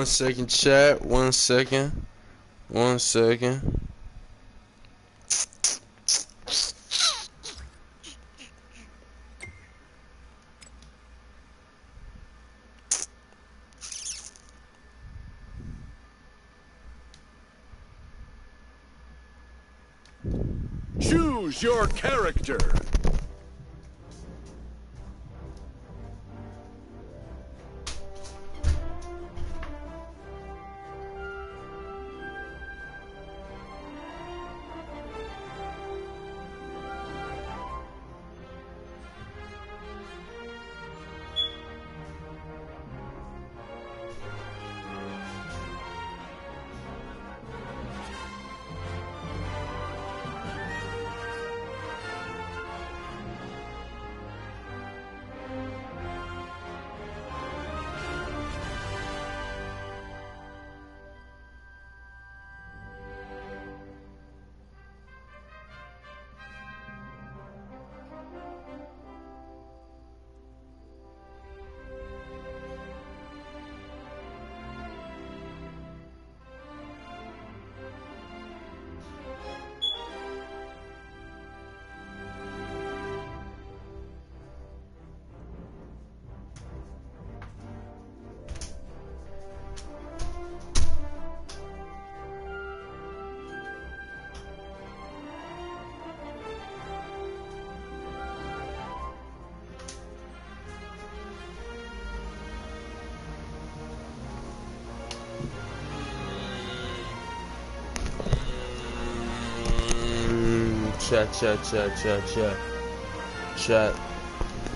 One second, chat. 1 second. 1 second. Choose your character.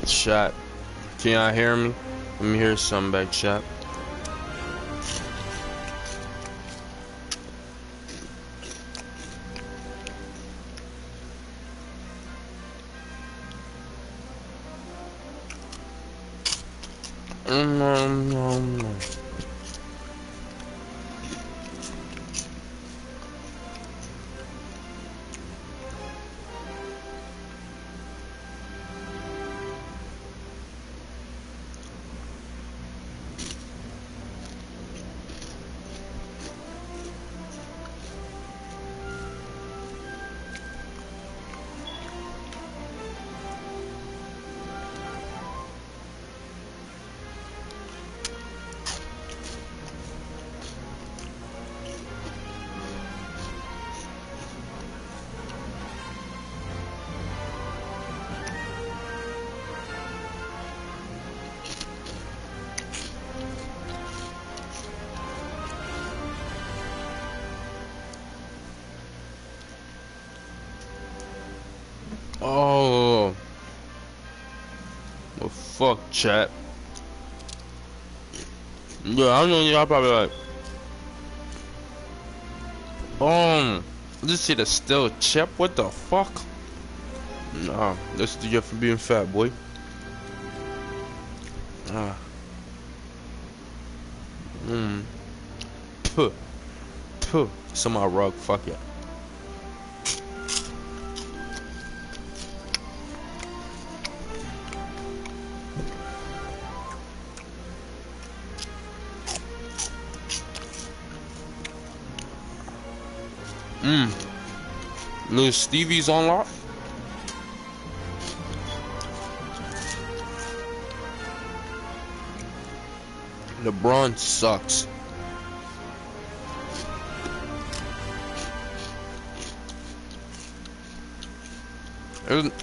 Chat. Can y'all hear me? Let me hear something back, chat. Oh, well, fuck, chat. Yeah, I know y'all probably like, this shit is still chip. What the fuck? Nah, this is you for being fat, boy. Puh, puh. It's on my rug. Fuck it. Little Stevie's on lock. LeBron sucks.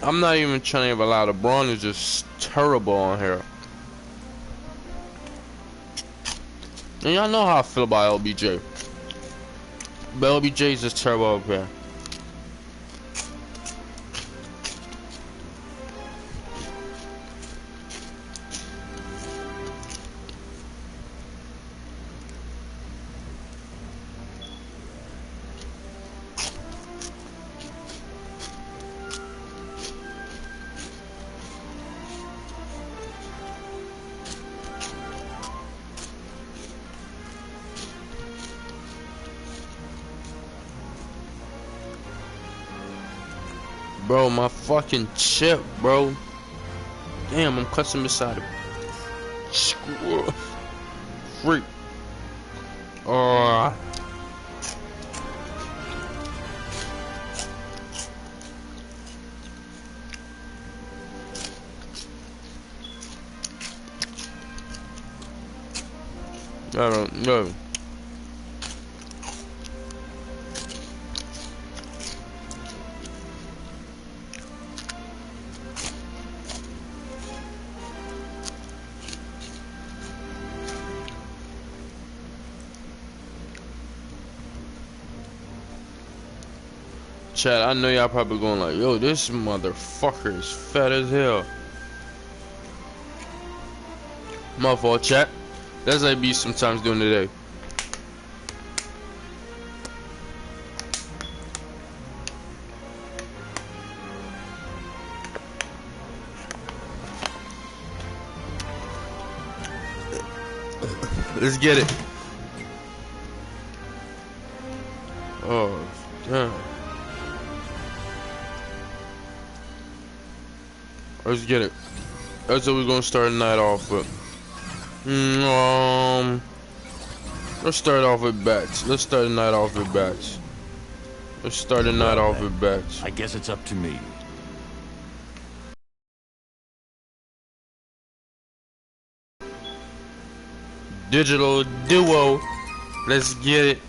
I'm not even trying to even lie. LeBron is just terrible on here. And y'all know how I feel about LBJ. But LBJ is just terrible up here. Bro, my fucking chip, bro. Damn, I'm cussing beside it. Freak. Oh. I don't know. Chat, I know y'all probably going like, yo, this motherfucker is fat as hell. My fault, chat. That's like be sometimes doing today. Let's get it. Oh, damn. Let's get it. That's what we're gonna start the night off with. Let's start off with bats. Let's start the night off with bats. Let's start the night off with bats. I guess it's up to me. Digital duo. Let's get it.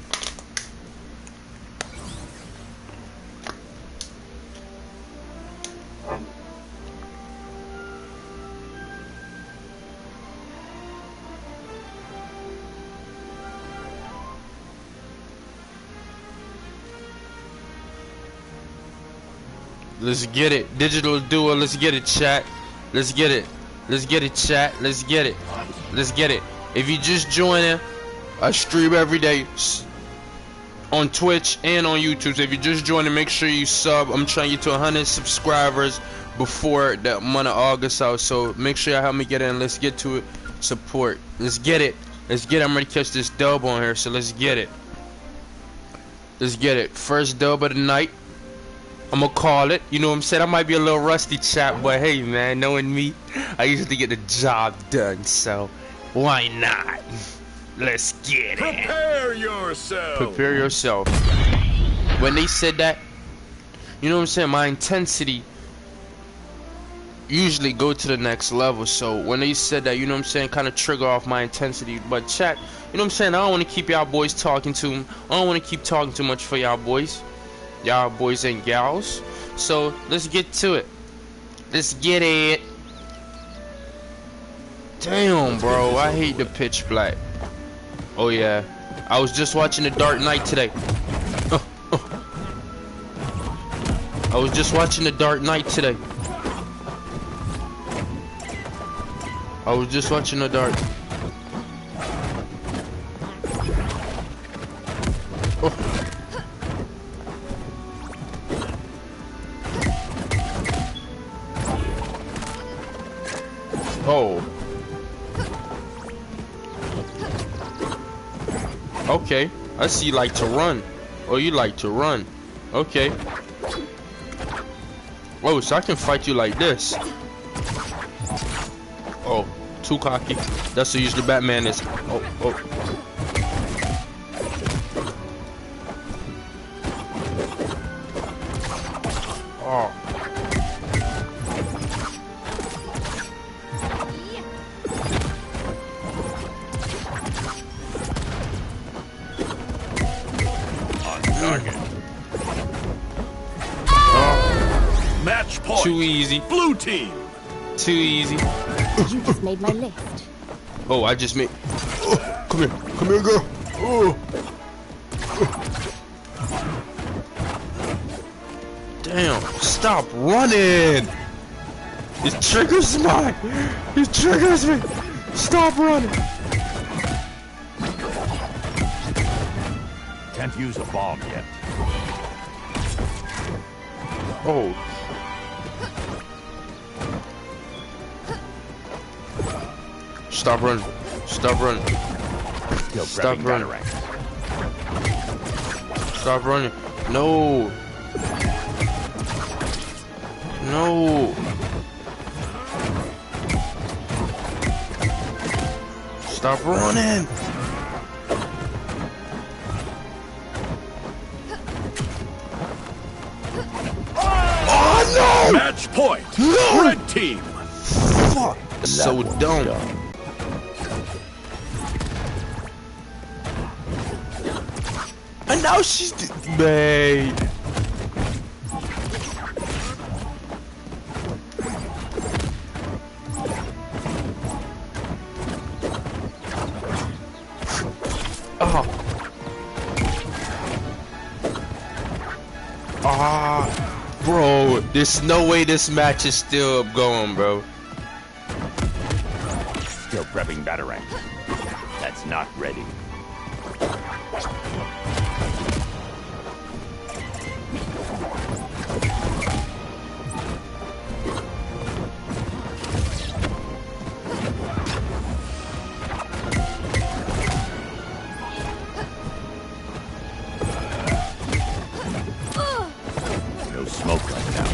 Let's get it. Digital duo. Let's get it, chat. Let's get it. Let's get it, chat. Let's get it. Let's get it. If you just joining, I stream every day on Twitch and on YouTube. So if you just joining, make sure you sub. I'm trying to get to 100 subscribers before the month of August out. So make sure y'all help me get in. Let's get to it. Support. Let's get it. Let's get it. I'm ready to catch this dub on here. So let's get it. Let's get it. First dub of the night. I'm gonna call it. You know what I'm saying? I might be a little rusty, chat, but hey, man, knowing me, I usually get the job done. So why not? Let's get it. Prepare yourself. Prepare yourself. When they said that, you know what I'm saying? My intensity usually go to the next level. So when they said that, you know what I'm saying, kind of trigger off my intensity. But chat, you know what I'm saying? I don't want to keep y'all boys talking to them. I don't want to keep talking too much for y'all boys. Y'all boys and gals. So let's get to it. Let's get it. Damn, bro, I hate the pitch black. Oh yeah, I was just watching The Dark Knight today. I was just watching The Dark Knight today. I was just watching The Dark. Oh. Okay. I see you like to run. Oh, you like to run. Okay. Oh, so I can fight you like this. Oh, too cocky. That's what usually Batman is. Oh, oh. Oh. Match point. Too easy. Blue team. Too easy. You just made my list. Oh, I just made. Oh, come here. Come here, girl. Oh. Damn. Stop running. It triggers me. It triggers me. Stop running. Can't use a bomb yet. Oh. Stop running. Stop running. Stop running. Stop running. No. No. Stop running. Red team. Fuck. That's so dumb. And now she's man. Oh. Ah, bro, there's no way this match is still going, bro. Still prepping batarang. That's not ready. No smoke right now.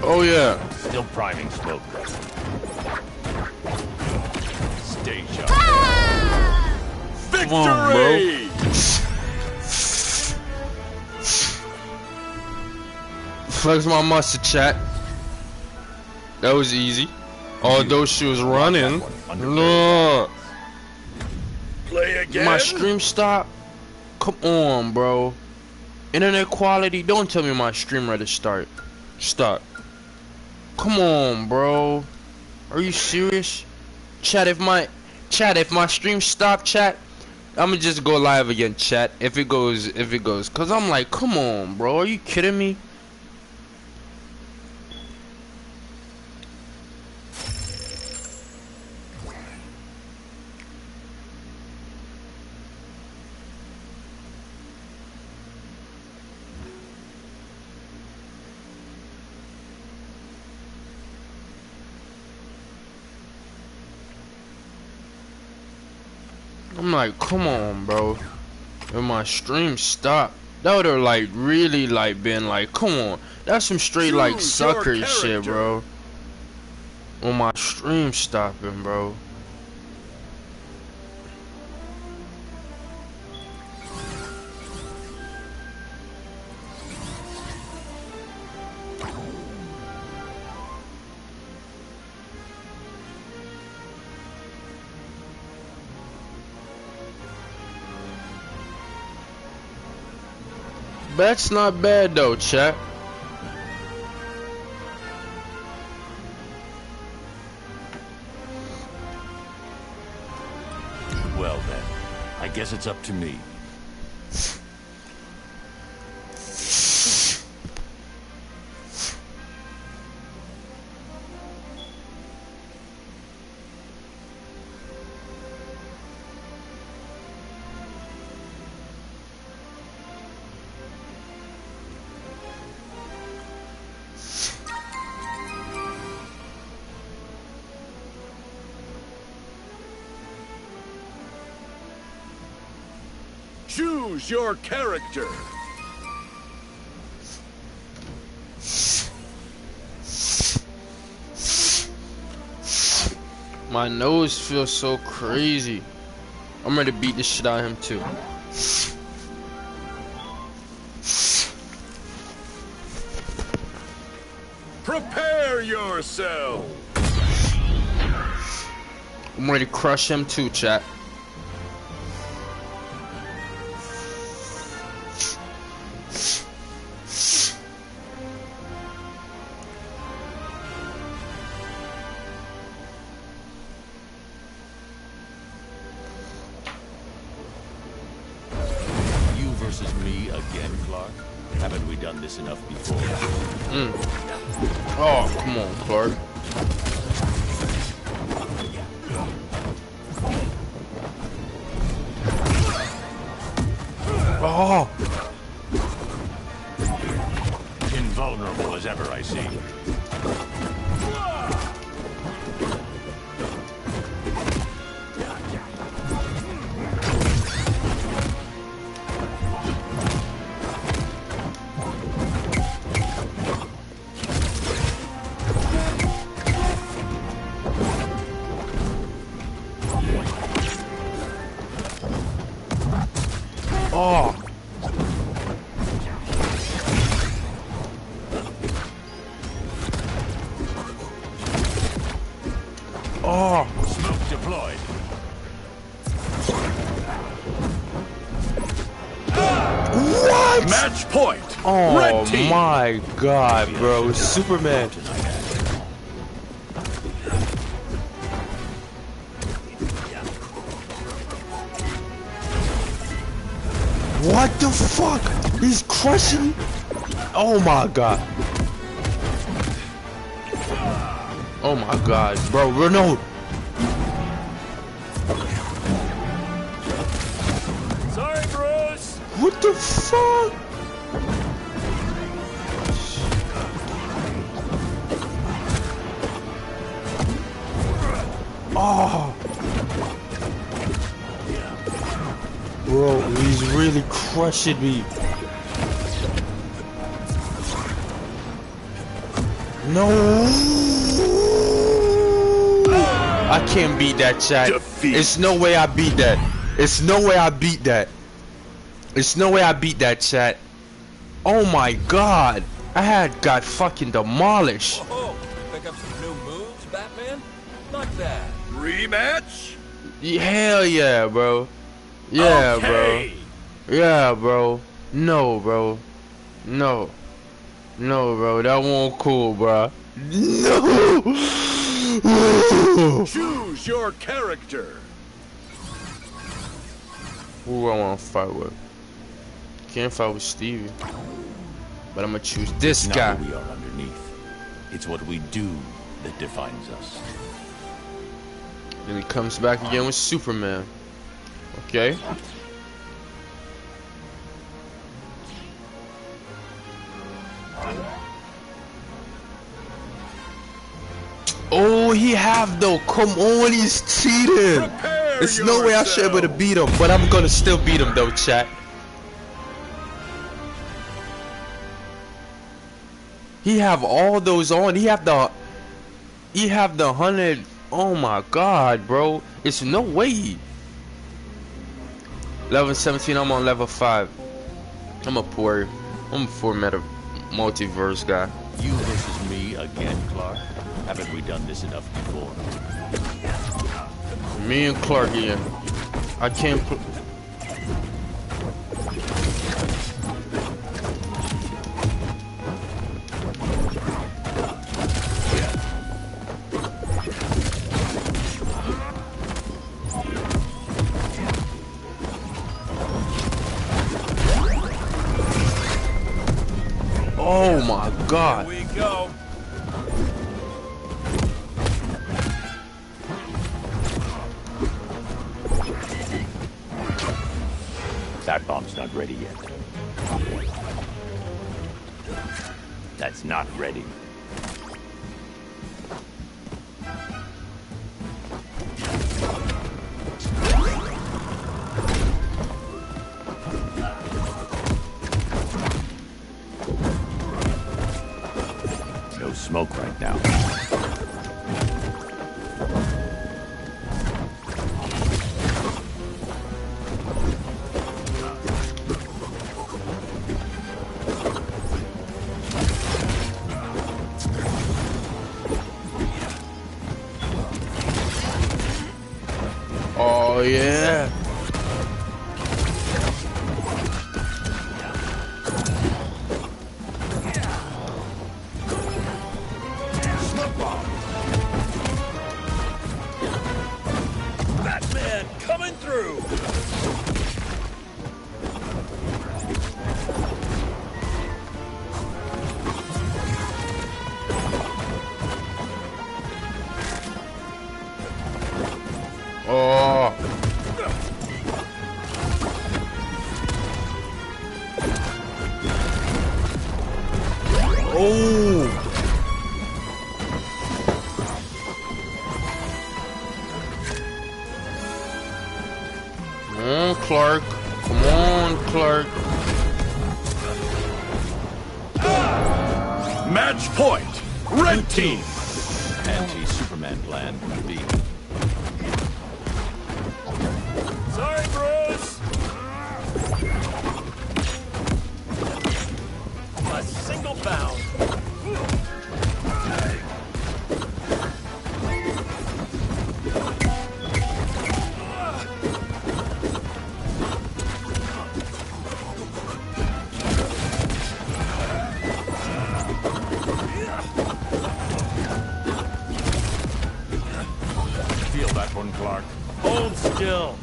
Oh yeah. Still priming smoke. Stay sharp. Come on, bro. Flex my muscle, chat. That was easy. Although she was running. Look. Play again. My stream stopped. Come on, bro. Internet quality. Don't tell me my stream ready to start. Stop. Come on, bro. Are you serious? Chat, if my stream stop, chat, I'ma just go live again, chat. If it goes. Cause I'm like, come on, bro. Are you kidding me? I'm like, come on, bro. If my stream stopped, that would have like really like been like, come on. That's some straight like sucker shit, bro. When my stream stopping, bro. That's not bad though, chat. Well then, I guess it's up to me. Choose your character. My nose feels so crazy. I'm ready to beat the shit out of him too. Prepare yourself. I'm ready to crush him too, chat. Versus me again, Clark? Haven't we done this enough before? Oh, come on, Clark. Oh! Invulnerable as ever, I see. Oh! deployed. What? Match point. Oh Red team. my god, bro. Superman. What the fuck? He's crushing. Oh my god. Oh my god, bro. Renault. Sorry, Bruce. What the fuck? Oh. Bro, he's really crushing me. No. I can't beat that, chat. Defeat. It's no way I beat that. It's no way I beat that. It's no way I beat that, chat. Oh my god. I got fucking demolished. Oh, pick up some new moves, Batman? Not bad. Rematch. Hell yeah, bro. Yeah, Okay. bro. Yeah, bro. No, bro. No. No, bro. That won't cool, bro. No. Choose your character. Who I want to fight with? Can't fight with Stevie. But I'm gonna choose this Not guy. who we are underneath. It's what we do that defines us. Then he comes back again with Superman. Okay. Oh, he have though. Come on, he's cheating. Prepare There's no way I should be able to beat him, but I'm gonna still beat him though, chat. He have all those on. He have the 100. Oh my god, bro. It's no way. Level 17, I'm on level 5. I'm a poor meta multiverse guy. You versus me again, Clark. Haven't we done this enough before? Me and Clark again. I can't put. Oh my god. Here we go. That bomb's not ready yet. That's not ready. No smoke right now. Oh yeah. Batman coming through. Oh. Oh. Come on, Clark. Come on, Clark. Match point. Red team. Anti-Superman plan B. Sorry, Bruce. A single bound. Feel that one, Clark. Hold still.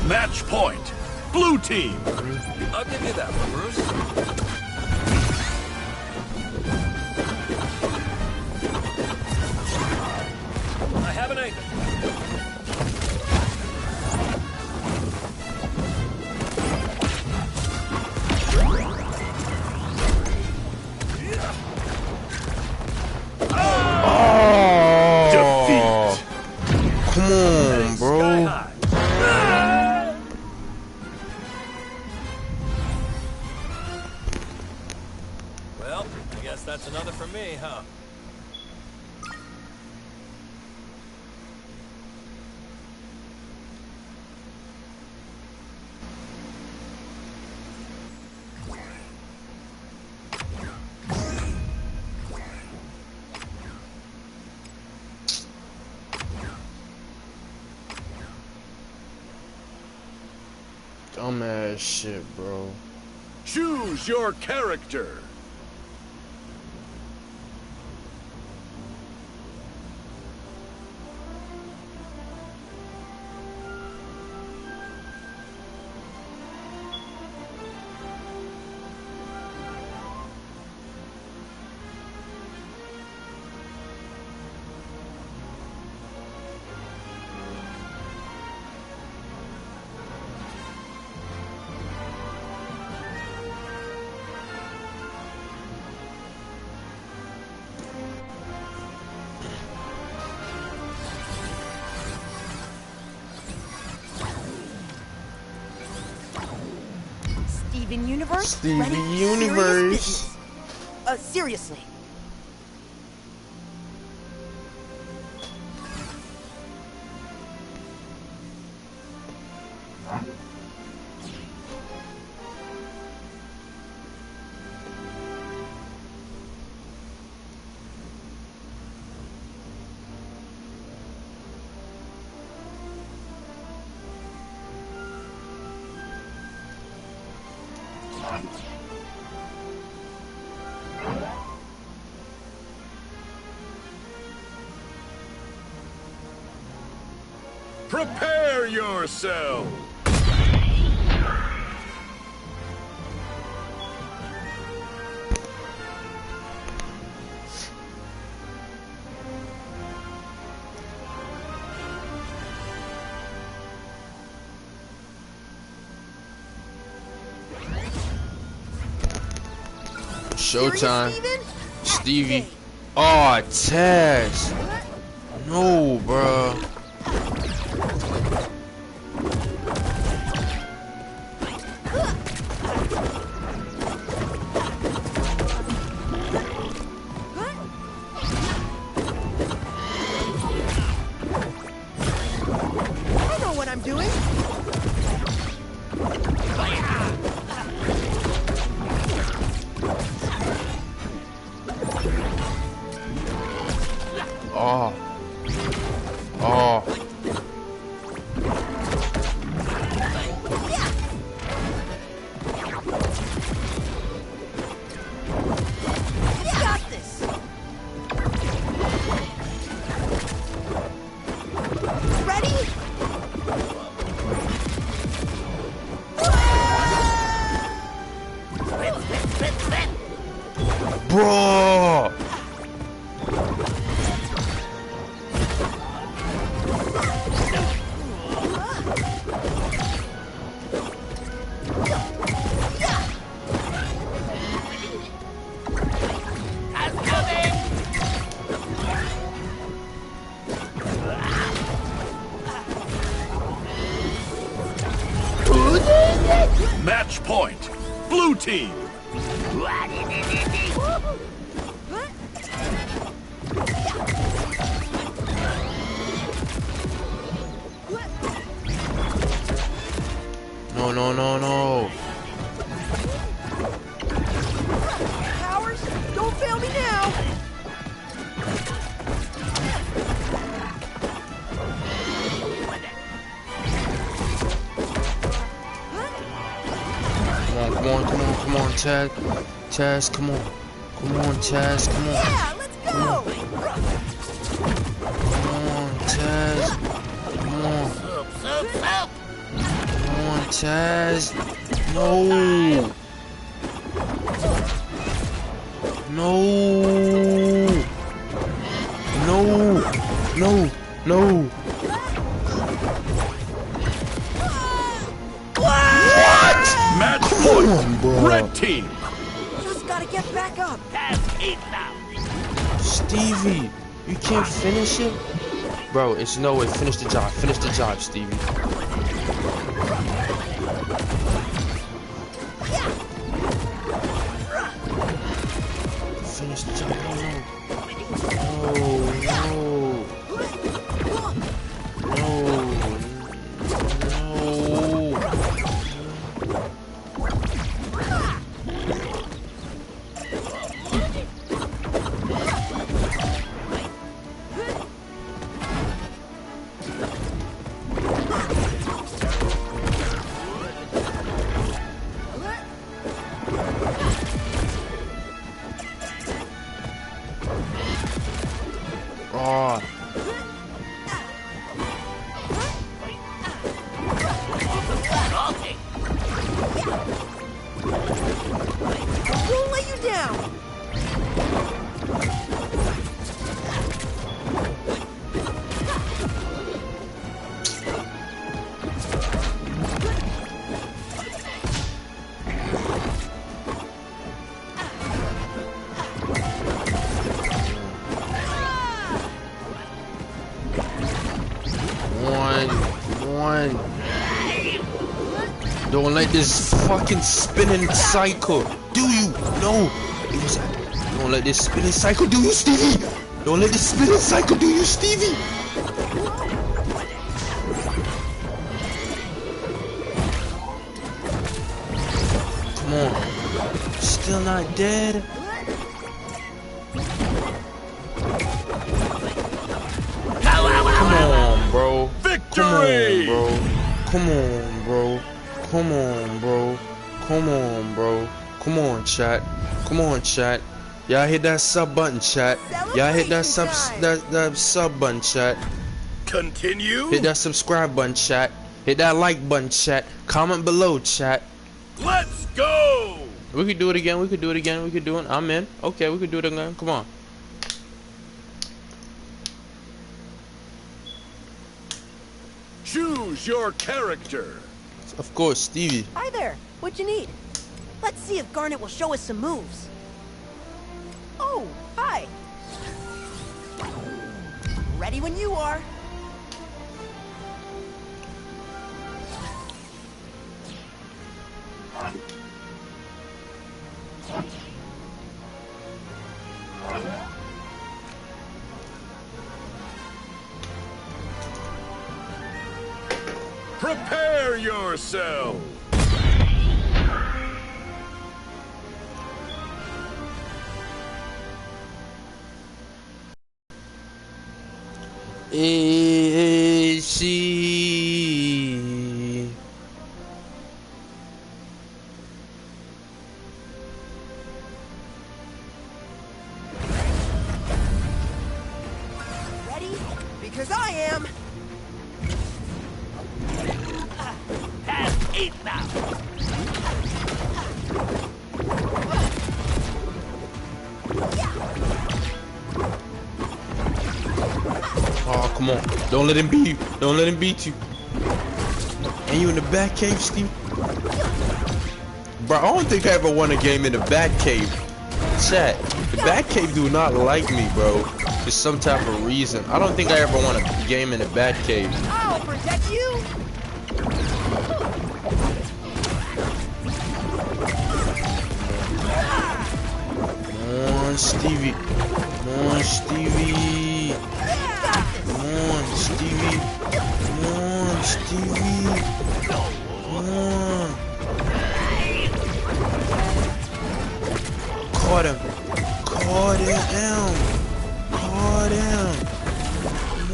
Match point. Blue team. I'll give you that one, Bruce. I have an anchor. Defeat. Come on, bro. Sky high. Well, I guess that's another for me, huh? Dumbass shit, bro. Choose your character. Steven Universe? Steven Ready? Universe. Serious business. Seriously. Prepare yourself. Showtime. Serious, Stevie. Oh, Tess. No, bro. I know what I'm doing. Oh. Oh. You got this. Ready? Bro. Match point. Blue team. No, no, no, no. Powers, don't fail me now. Come on, come on, come on, Taz. Taz, come on. Come on, Taz, come on. Yeah, let's go. Come on, Taz. Come on. Come on, Taz. No. No. No. No. No. Match Come point. on, bro. Red team. Just gotta get back up. Stevie, you can't finish it? Bro, it's no way. Finish the job. Finish the job, Stevie. Finish the job. No, no. No. No. Oh. Won't let you down. One. Don't let this fucking spinning cycle do you. No. Don't let this spinning cycle do you, Stevie. Don't let this spinning cycle do you, Stevie. Come on. Still not dead. Come on, bro. Victory. Come on, bro. Come on, bro. Come on, bro. Come on, chat. Come on, chat. Y'all hit that sub button, chat. Y'all hit that sub button, chat. Continue. Hit that subscribe button, chat. Hit that like button, chat. Comment below, chat. Let's go. We could do it again. We could do it again. We could do it. I'm in. Okay, we could do it again. Come on. Choose your character. Of course, Stevie. Hi there. What you need? Let's see if Garnet will show us some moves. Oh, hi. Ready when you are. Prepare yourself. She. Ready? Because I am. Oh, come on. Don't let him beat you. Don't let him beat you. And you in the back cave, Steve? Bro, I don't think I ever won a game in the back cave. Chat, the back cave do not like me, bro. For some type of reason. I don't think I ever won a game in the back cave. I'll protect you. Come on, Stevie. Come on, Stevie. Come on, Stevie. Come on, Stevie. Come on. Caught him. Caught him. Caught him. Come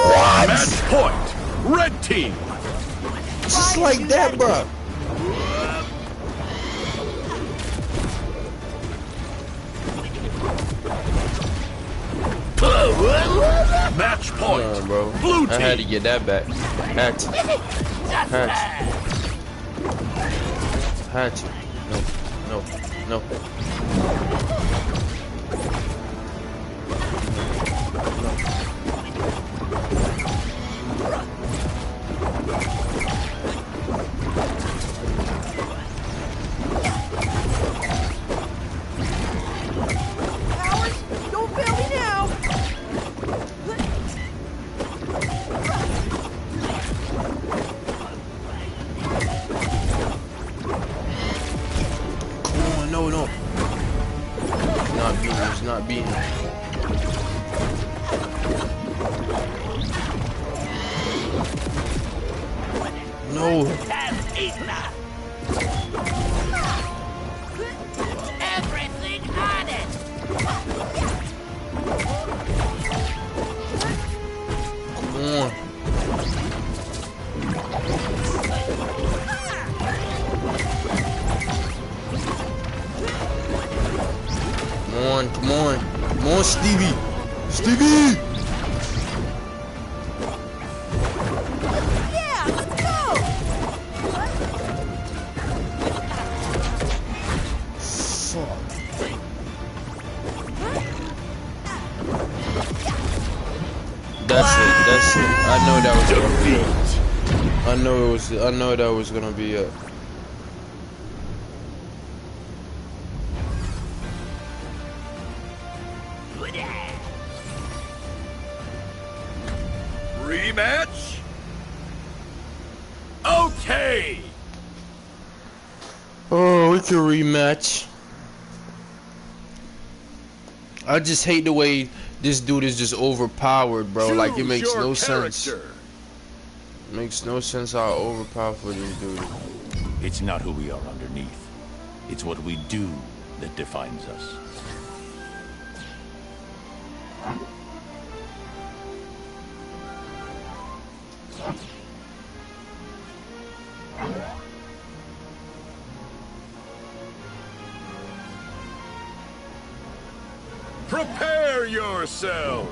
on. Match point. Red team. Just like that, bro. Match point. Come on, bro. Blue team. I had to get that back. Had to. Had to. No. Powers, don't fail me now. Come on, no. He's not beating. No. Everything on it. Come on. Come on, Stevie. Yeah, let's go. Fuck. That's it. I know that was gonna be it. I know that was gonna be it. Rematch? Okay! Oh, we can rematch. I just hate the way this dude is just overpowered, bro. Like, it makes no sense. Makes no sense how overpowerful this dude is. It's not who we are underneath. It's what we do that defines us. Prepare yourself!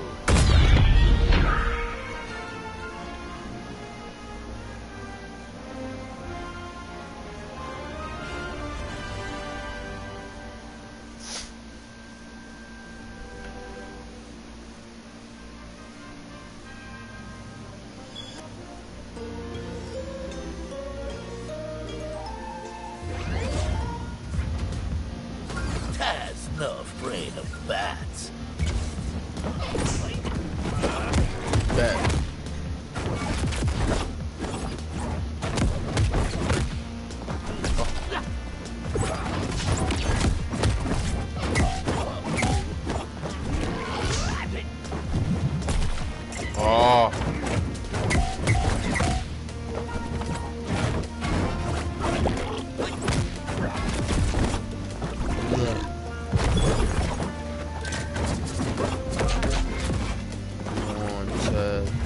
Taz no afraid of bats. Back. Oh.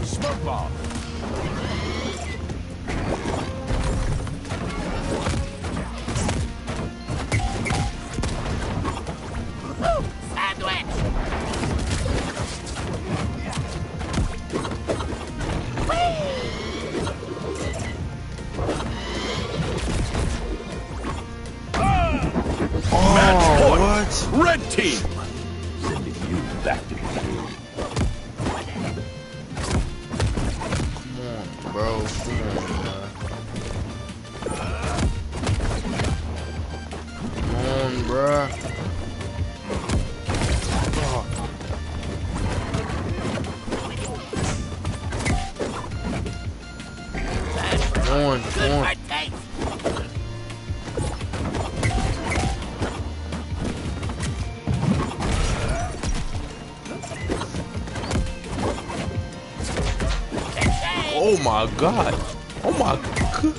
Smoke bomb. Match point! What? Red team! Sending you back to the zoo. Come on, bro. Come on, man. Come on, bruh. Come on, come on. Oh my God. Oh my god.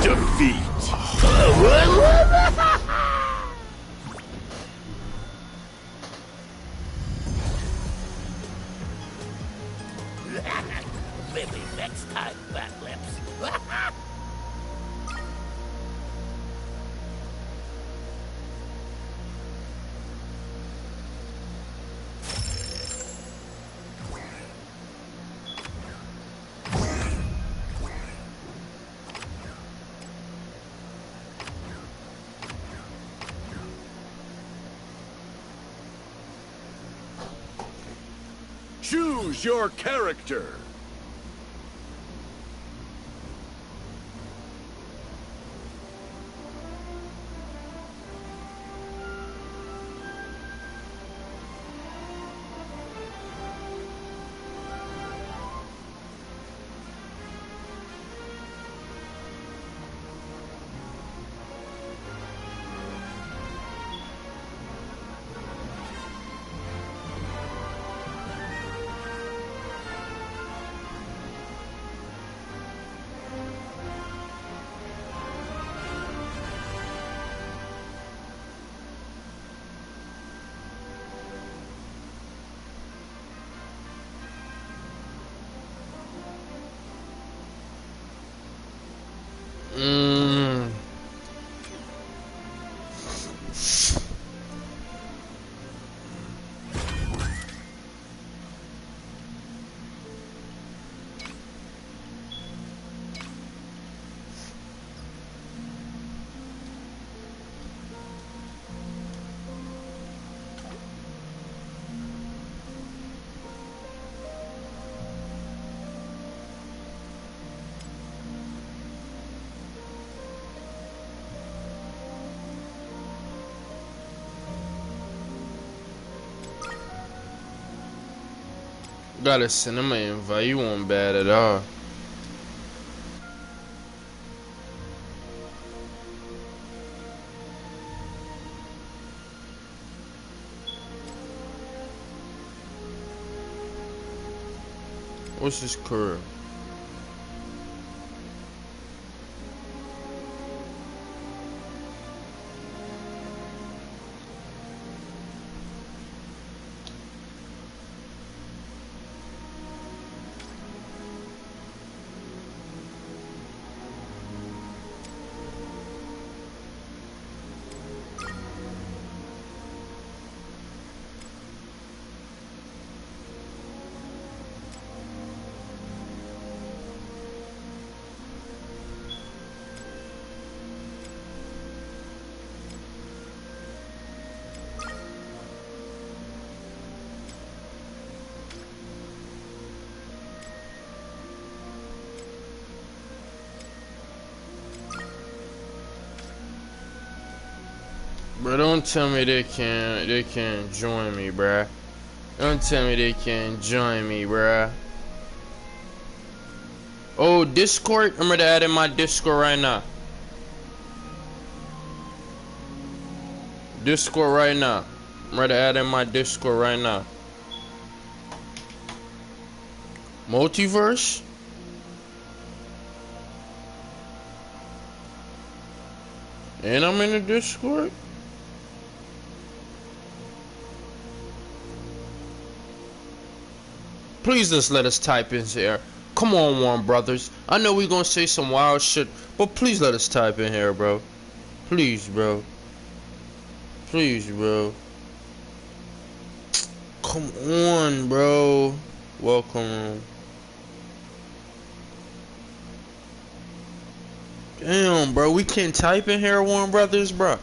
Defeat. Maybe next time, Fat Lips. Choose your character. Gotta send him an invite. You weren't bad at all. What's his career? Bro, don't tell me they can't join me, bruh. Don't tell me they can't join me, bruh. Oh, Discord? I'm ready to add in my Discord right now. Discord right now. I'm ready to add in my Discord right now. Multiverse? And I'm in the Discord? Please just let us type in here. Come on, Warren Brothers. I know we gonna say some wild shit, but please let us type in here, bro. Please, bro. Please, bro. Come on, bro. Welcome. Damn, bro. We can't type in here, Warren Brothers, bro.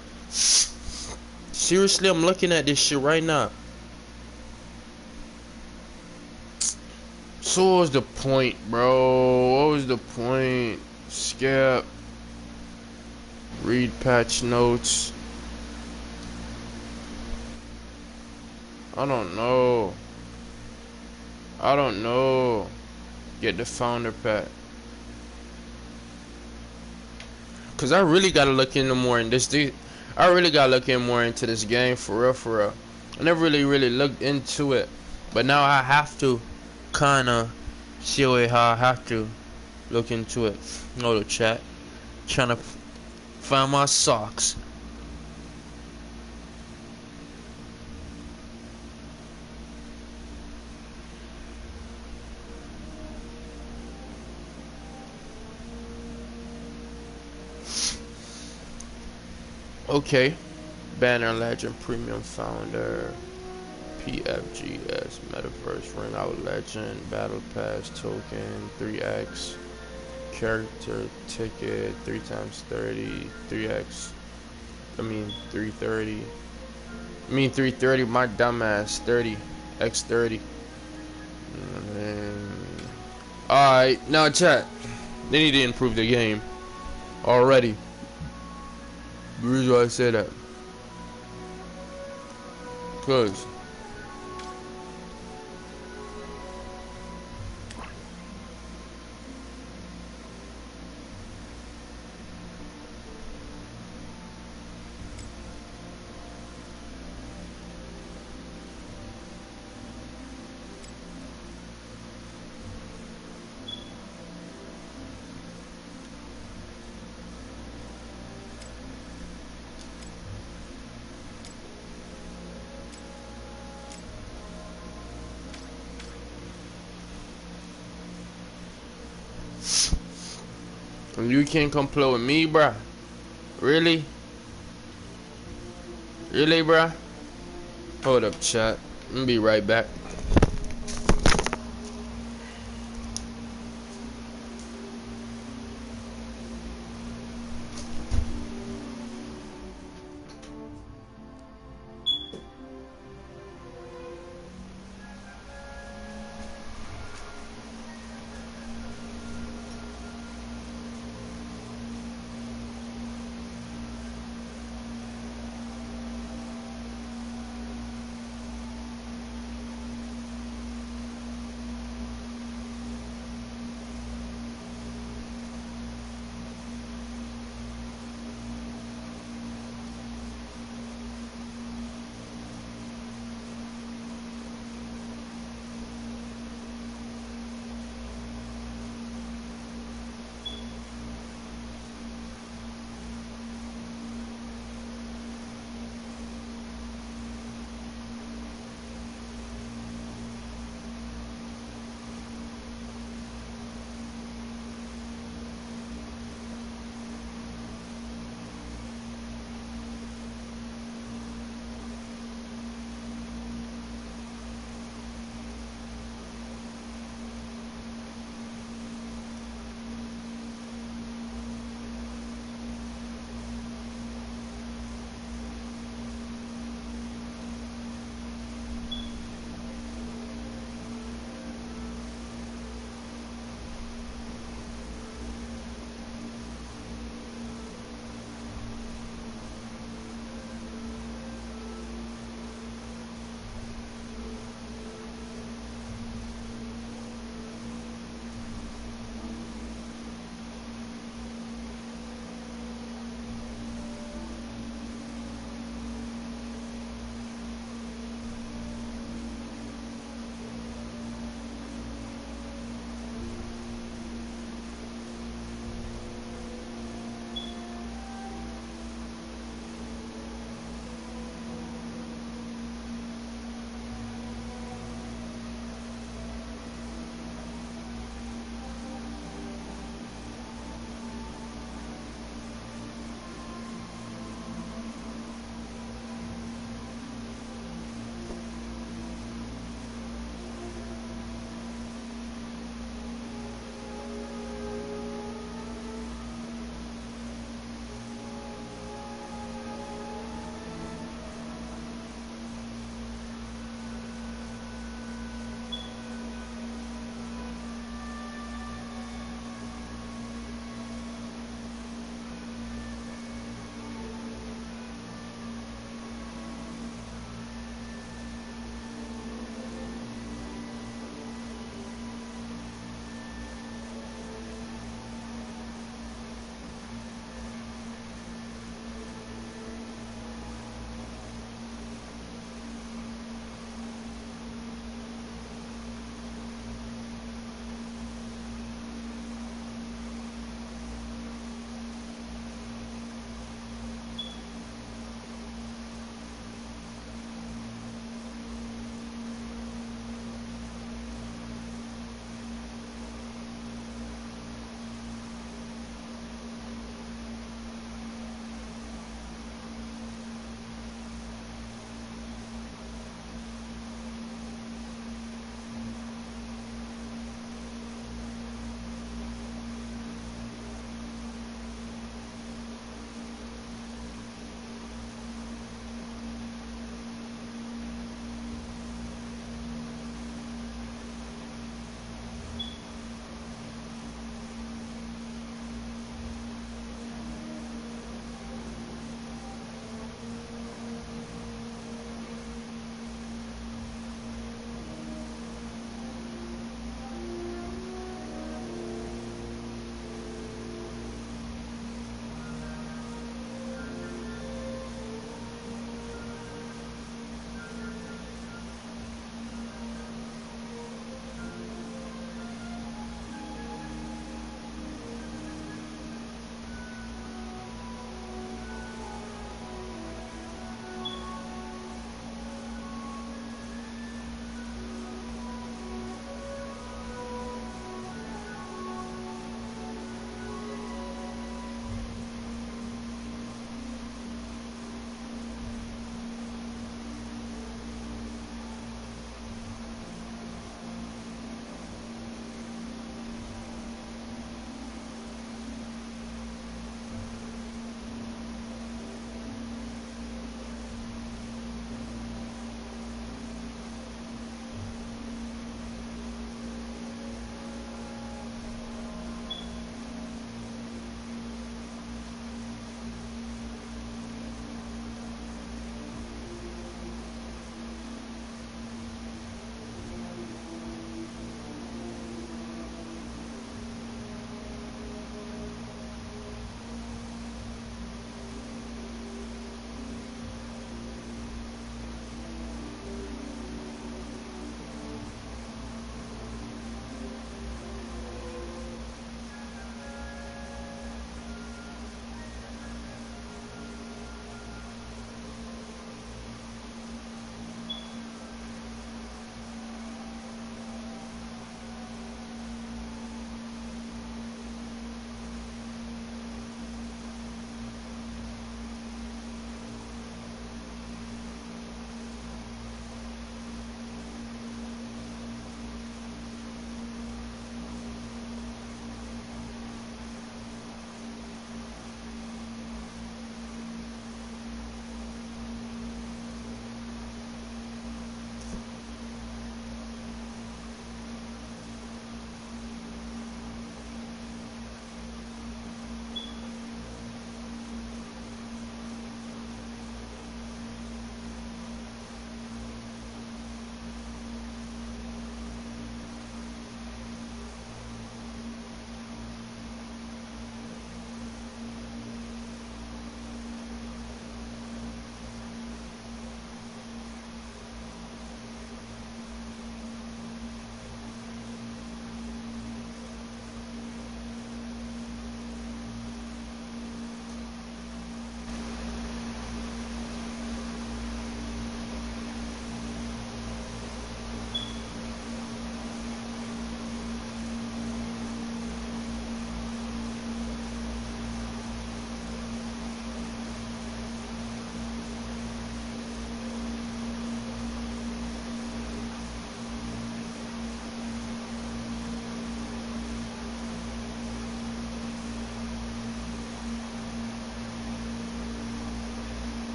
Seriously, I'm looking at this shit right now. So what was the point, bro? What was the point? Skip. Read patch notes. I don't know. I don't know. Get the founder pack. Cause I really gotta look into more in this. I really gotta look in more into this game for real, for real. I never really looked into it, but now I have to, kinda show it how I have to look into it. Hold up, chat. Trying to find my socks. Okay. Banner Legend Premium Founder. PFGS Metaverse Ring Out Legend Battle Pass Token 3x Character Ticket 3 times 30 3x 330 330 my dumbass 30 x 30. Alright, now chat, they need to improve the game already. The reason why I say that, cause you can't come play with me, bruh. Really? Really, bruh? Hold up, chat. I'm gonna be right back.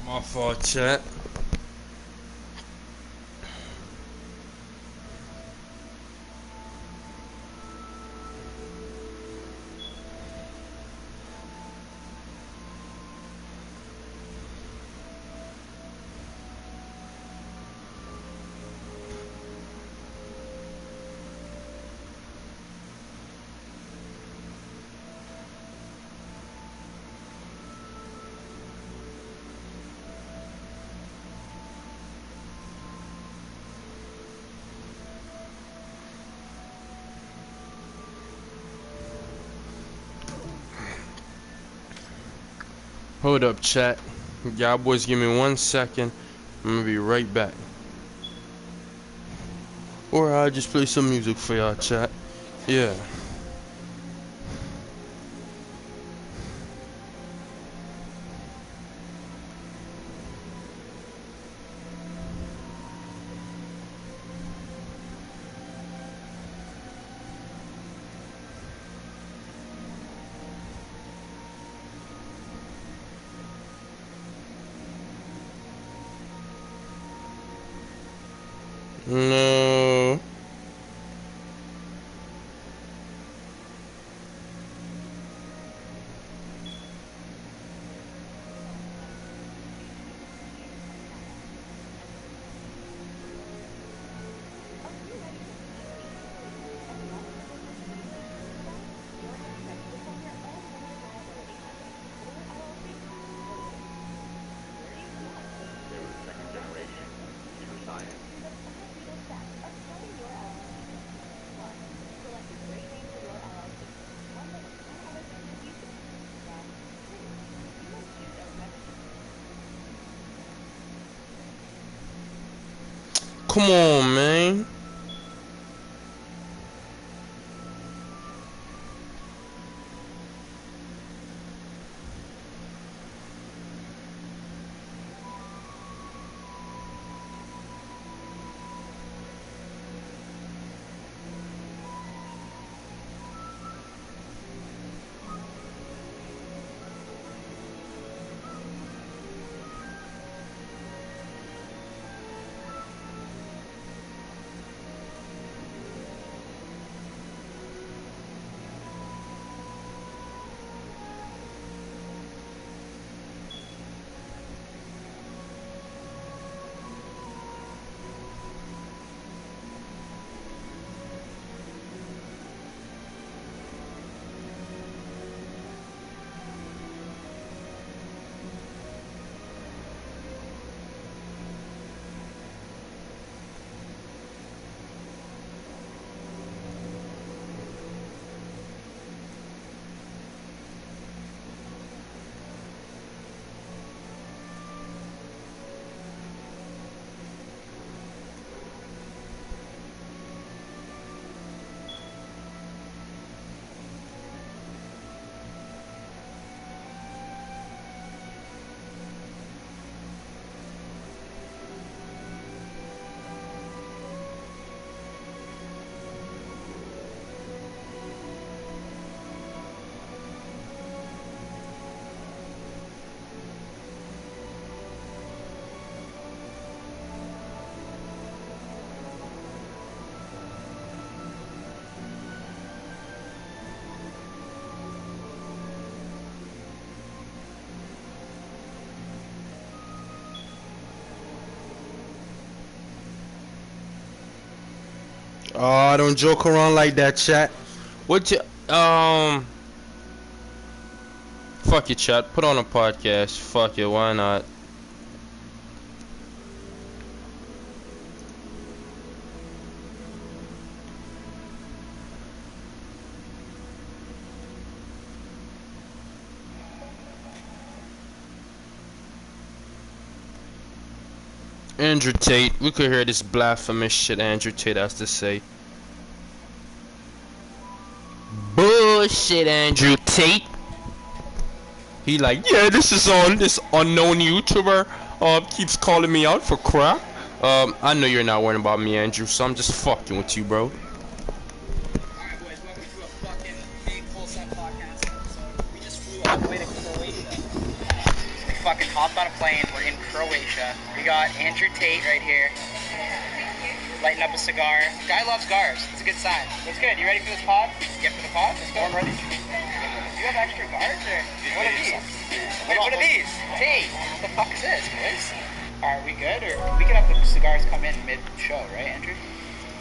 My fault, chat. Hold up, chat. Y'all boys give me 1 second. I'm gonna be right back. Or I'll just play some music for y'all, chat. Yeah. No. Come on, man. Oh, don't joke around like that, chat. What you, fuck it, chat. Put on a podcast. Fuck it, why not? Andrew Tate. We could hear this blasphemous shit Andrew Tate has to say. Bullshit, Andrew Tate. He like, yeah, this is on this unknown YouTuber keeps calling me out for crap. I know you're not worrying about me, Andrew, so I'm just fucking with you, bro. Alright, boys, welcome to a fucking big full-set podcast episode. We just flew all the way to Croatia. fucking hopped on a plane. We're in Croatia. We got Andrew Tate right here. Lighting up a cigar. Guy loves cigars. It's a good sign. That's good. You ready for this pod? Get for the pod? Let's go. I'm ready. Do you have extra cards or what are these? Wait, what are these? Tate. What the fuck is this, boys? Are we good? Or we can have the cigars come in mid-show, right, Andrew?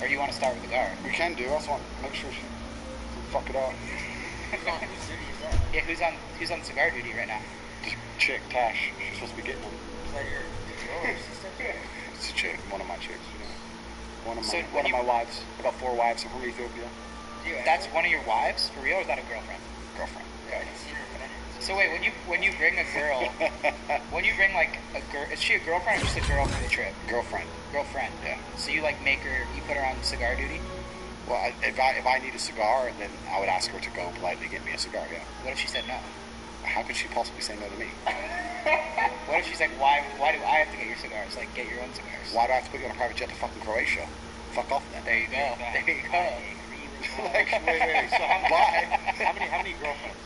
Or do you want to start with the guard? We can do. I just want to make sure she doesn't fuck it up. Yeah, who's on cigar duty right now? Just chick, Tash. She's supposed to be getting them. Is that your It's a chick, one of my chicks, you know. One of So my wives. I got 4 wives. I'm from Ethiopia. That's one of your wives? For real, or is that a girlfriend? Girlfriend. Okay. So wait, when you bring a girl, when you bring like a girl, is she a girlfriend or just a girl for the trip? Girlfriend. Girlfriend. Yeah. So you like you put her on cigar duty? Well, if I need a cigar, then I would ask her to go politely get me a cigar. Yeah. What if she said no? How could she possibly say no to me? What if she's like, why do I have to get your cigars? Like, get your own cigars. Why do I have to put you on a private jet to fucking Croatia? Fuck off then. There you go. There you go. Like, wait. So how many girlfriends?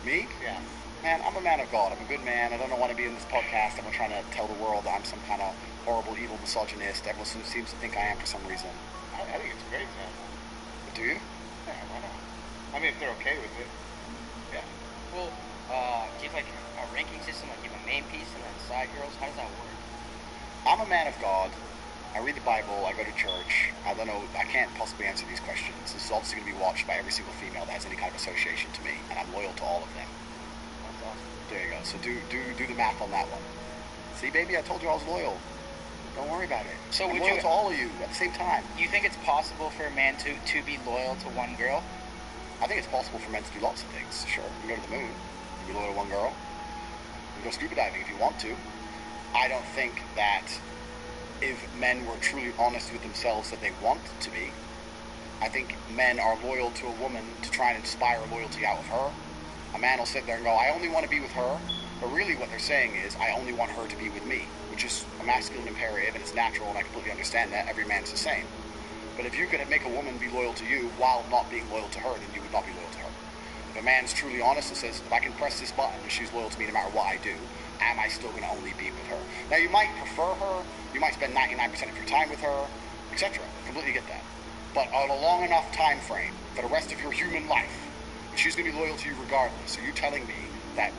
Me? Yeah. Man, I'm a man of God. I'm a good man. I don't want to be in this podcast. I'm not trying to tell the world that I'm some kind of horrible, evil misogynist. Everyone seems to think I am for some reason. I think it's great, man. Do you? Yeah, why not? I mean, if they're okay with it. Yeah. Well, do you have like a ranking system? Like you have a main piece and then side girls? How does that work? I'm a man of God. I read the Bible. I go to church. I don't know. I can't possibly answer these questions. This is obviously going to be watched by every single female that has any kind of association to me, and I'm loyal to all of them. That's awesome. There you go. So do the math on that one. See, baby, I told you I was loyal. Don't worry about it. So I'm would loyal you to all of you at the same time. You think it's possible for a man to be loyal to one girl? I think it's possible for men to do lots of things. Sure, you can go to the moon. You can be loyal to one girl. You can go scuba diving if you want to. I don't think that if men were truly honest with themselves that they want to be, I think men are loyal to a woman to try and inspire loyalty out of her. A man will sit there and go, I only want to be with her. But really what they're saying is, I only want her to be with me, which is a masculine imperative, and it's natural, and I completely understand that. Every man's the same. But if you could make a woman be loyal to you while not being loyal to her, then you would not be loyal to her. If a man's truly honest and says, if I can press this button and she's loyal to me no matter what I do, am I still going to only be with her? Now, you might prefer her, you might spend 99% of your time with her, etc. Completely get that. But on a long enough time frame for the rest of your human life, she's going to be loyal to you regardless. So you're telling me that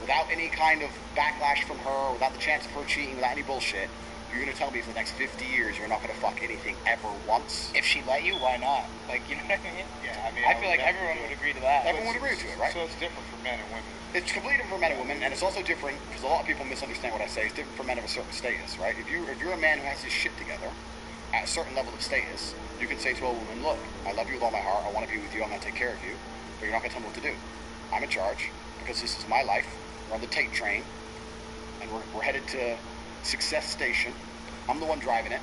without any kind of backlash from her, without the chance of her cheating, without any bullshit, you're going to tell me for the next 50 years you're not going to fuck anything ever once? If she let you, why not? Like, you know what I mean? Yeah, I mean, I feel like everyone would agree to that. Everyone would agree to it, right? So it's different for men and women. It's completely different for men and women, and it's also different, because a lot of people misunderstand what I say, it's different for men of a certain status, right? If you're a man who has his shit together, at a certain level of status, you can say to a woman, look, I love you with all my heart, I want to be with you, I'm going to take care of you, but you're not going to tell me what to do. I'm in charge, because this is my life, we're on the Tate train, and we're headed to Success Station. I'm the one driving it,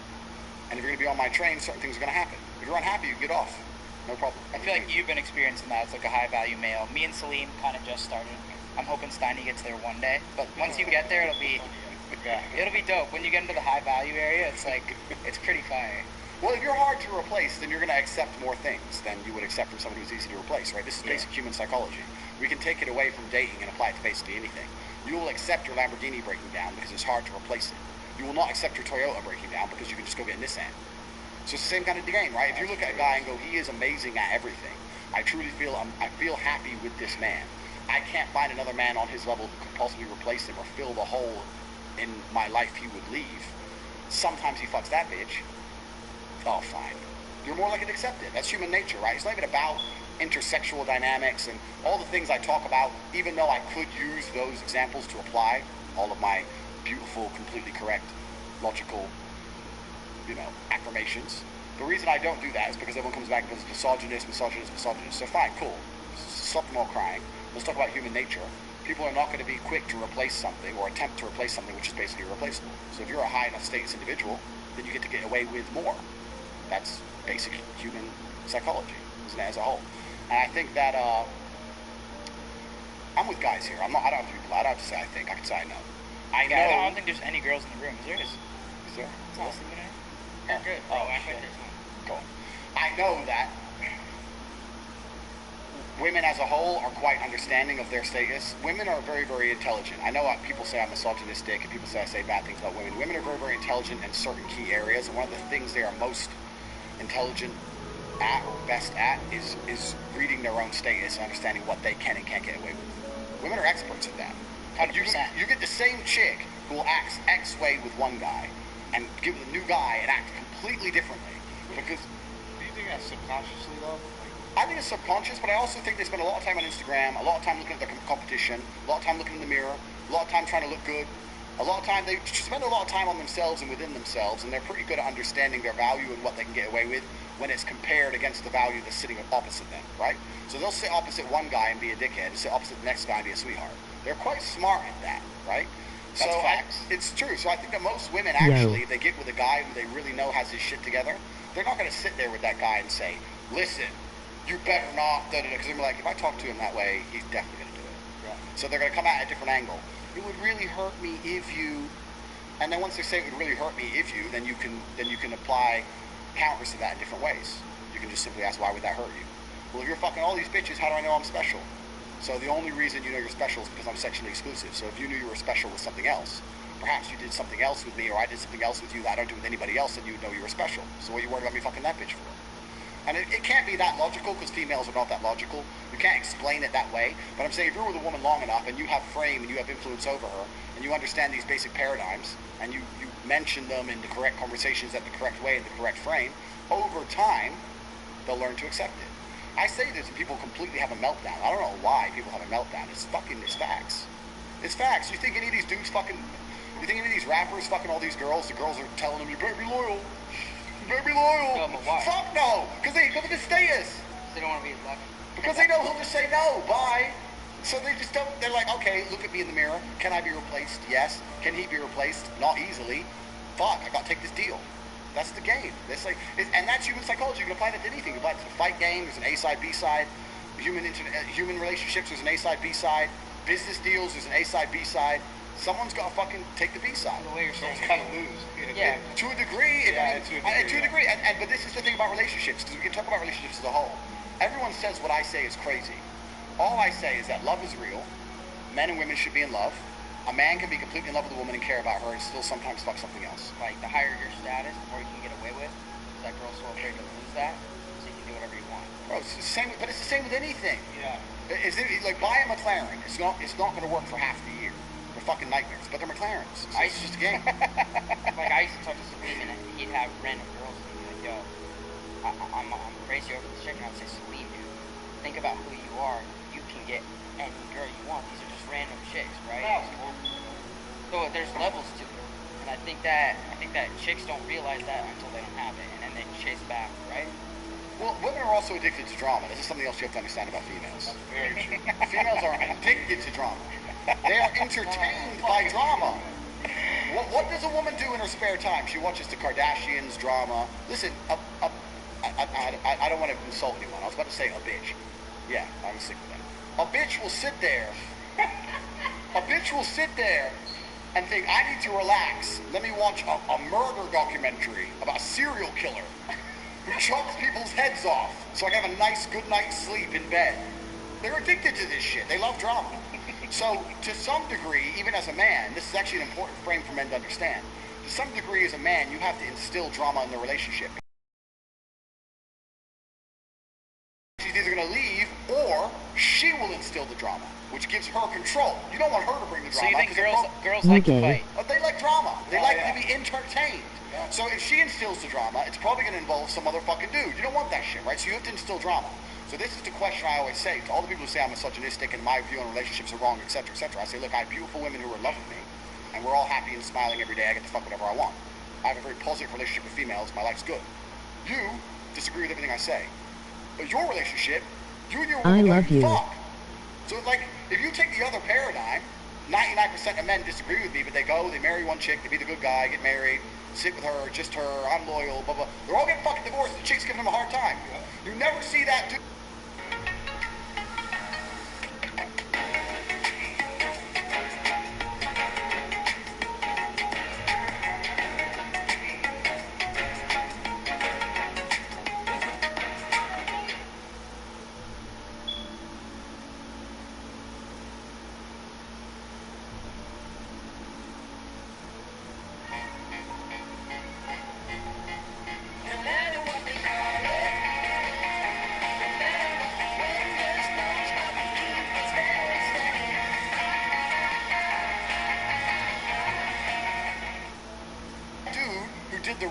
and if you're going to be on my train, certain things are going to happen. If you're unhappy, you can get off. No problem. I feel like you've been experiencing that. It's like a high-value male. Me and Salim kind of just started. I'm hoping Steiny gets there one day. But once you get there, it'll be dope. When you get into the high-value area, it's like, it's pretty fire. Well, if you're hard to replace, then you're going to accept more things than you would accept from someone who's easy to replace, right? This is basic human psychology. We can take it away from dating and apply it to basically anything. You will accept your Lamborghini breaking down because it's hard to replace it. You will not accept your Toyota breaking down because you can just go get a Nissan. So it's the same kind of game, right? If you look at a guy and go, he is amazing at everything. I truly feel I feel happy with this man. I can't find another man on his level who could possibly replace him or fill the hole in my life he would leave. Sometimes he fucks that bitch. Oh, fine. You're more likely to accept it. That's human nature, right? It's not even about intersexual dynamics and all the things I talk about, even though I could use those examples to apply all of my beautiful, completely correct, logical, affirmations. The reason I don't do that is because everyone comes back and goes, misogynist. So fine, cool. Stop them all crying. Let's talk about human nature. People are not going to be quick to replace something or attempt to replace something which is basically irreplaceable. So if you're a high enough status individual, then you get to get away with more. That's basic human psychology, isn't it, as a whole? And I think that I'm with guys here. I don't have to be polite. I don't have to say I think. I can say I know. I don't think there's any girls in the room. Is there? Is there? It's all sleeping in. You're good. Oh, shit. Cool. I know that women as a whole are quite understanding of their status. Women are very, very intelligent. I know people say I'm misogynistic and people say I say bad things about women. Women are very, very intelligent in certain key areas, and one of the things they are most intelligent at or best at is reading their own status and understanding what they can and can't get away with. Women are experts at that. 100%. You get the same chick who will act X way with one guy and give the new guy and act completely differently. Because Do you think that's subconsciously though? I think it's subconscious, but I also think they spend a lot of time on Instagram, a lot of time looking at their competition, a lot of time looking in the mirror, a lot of time trying to look good. A lot of time they spend a lot of time on themselves and within themselves, and they're pretty good at understanding their value and what they can get away with when it's compared against the value that's sitting opposite them, right? So they'll sit opposite one guy and be a dickhead, and sit opposite the next guy and be a sweetheart. They're quite smart at that, right? That's so facts. It's true. So I think that most women actually, if they get with a guy who they really know has his shit together, they're not going to sit there with that guy and say, listen, you better not, because they're like, if I talk to him that way, he's definitely going to do it. Yeah. So they're going to come at a different angle. It would really hurt me if you, and then once they say it would really hurt me if you, then you can apply counters to that in different ways. You can just simply ask, why would that hurt you? Well, if you're fucking all these bitches, how do I know I'm special? So the only reason you know you're special is because I'm sexually exclusive. So if you knew you were special with something else, perhaps you did something else with me, or I did something else with you that I don't do with anybody else, then you would know you were special. So what are you worried about me fucking that bitch for? And it can't be that logical, because females are not that logical. You can't explain it that way. But I'm saying if you're with a woman long enough and you have frame and you have influence over her and you understand these basic paradigms and you mention them in the correct conversations at the correct way in the correct frame, over time, they'll learn to accept it. I say this and people completely have a meltdown. I don't know why people have a meltdown. It's facts. It's facts. You think any of these dudes you think any of these rappers fucking all these girls, the girls are telling them, you better be loyal. You better be loyal. No, but why? Fuck no. Because of his status. They don't want to be left. Because they know he'll just say no, bye. So they just don't, they're like, okay, look at me in the mirror. Can I be replaced? Yes. Can he be replaced? Not easily. Fuck, I gotta take this deal. That's the game. And that's human psychology. You can apply that to anything. You can apply it to the fight game. There's an A side, B side. Human relationships, there's an A side, B side. Business deals, there's an A side, B side. Someone's got to fucking take the B side. The way you're saying Kind of lose. Yeah. To a degree. Yeah, To a degree. But this is the thing about relationships, because we can talk about relationships as a whole. Everyone says what I say is crazy. All I say is that love is real. Men and women should be in love. A man can be completely in love with a woman and care about her and still sometimes fuck something else. Like, the higher your status, the more you can get away with. Because that girl's so afraid to lose that, so you can do whatever you want. Bro, it's the same. But it's the same with anything. Yeah. Like, buy a McLaren. It's not going to work for half the year. They're fucking nightmares, but they're McLarens. So it's just a game. Like, I used to talk to Salim, and he'd have random girls and he'd be like, yo, I'm crazy over this chick, and I would say, Salim, dude, think about who you are. You can get any girl you want. These are just random chicks, right? So there's levels to it. And I think that chicks don't realize that until they don't have it, and then they chase back, right? Well, women are also addicted to drama. This is something else you have to understand about females. Very true. Females are addicted to drama. They are entertained by drama. What does a woman do in her spare time? She watches the Kardashians, drama. Listen, I don't want to insult anyone. I was about to say a bitch. Yeah, I was sick with that. A bitch will sit there. A bitch will sit there and think, I need to relax. Let me watch a murder documentary about a serial killer who chops people's heads off so I can have a nice good night's sleep in bed. They're addicted to this shit. They love drama. So, to some degree, even as a man, this is actually an important frame for men to understand. To some degree, as a man, you have to instill drama in the relationship. She's either going to leave, or she will instill the drama, which gives her control. You don't want her to bring the drama. So you think 'cause girls like to fight? they like drama. They like to be entertained. So if she instills the drama, it's probably going to involve some other fucking dude. You don't want that shit, right? So you have to instill drama. So this is the question I always say to all the people who say I'm misogynistic and my view on relationships are wrong, etc., etc. I say, look, I have beautiful women who are in love with me, and we're all happy and smiling every day. I get to fuck whatever I want. I have a very positive relationship with females. My life's good. You disagree with everything I say. But your relationship, you and your woman don't fuck. So, like, if you take the other paradigm, 99% of men disagree with me, but they marry one chick, they be the good guy, get married, sit with her, just her, I'm loyal, blah, blah. They're all getting fucking divorced. The chick's giving them a hard time. You never see that dude.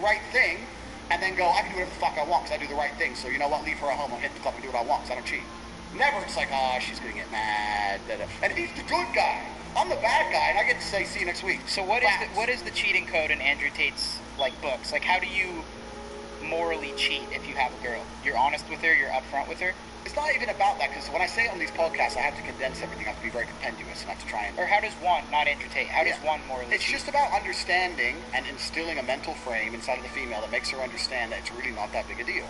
right thing, and then go, I can do whatever the fuck I want because I do the right thing. So you know what? Leave her at home. I'll hit the club and do what I want because I don't cheat. Never. It's like, oh, she's gonna get mad. And he's the good guy. I'm the bad guy, and I get to say, see you next week. So what is the cheating code in Andrew Tate's like books? Like, how do you morally cheat if you have a girl? You're honest with her. You're upfront with her. It's not even about that, because when I say it on these podcasts, I have to condense everything. I have to be very compendious, and I have to try and... Or how does one, not Andrew Tate, how does one morally It's cheat? just about understanding and instilling a mental frame inside of the female that makes her understand that it's really not that big a deal.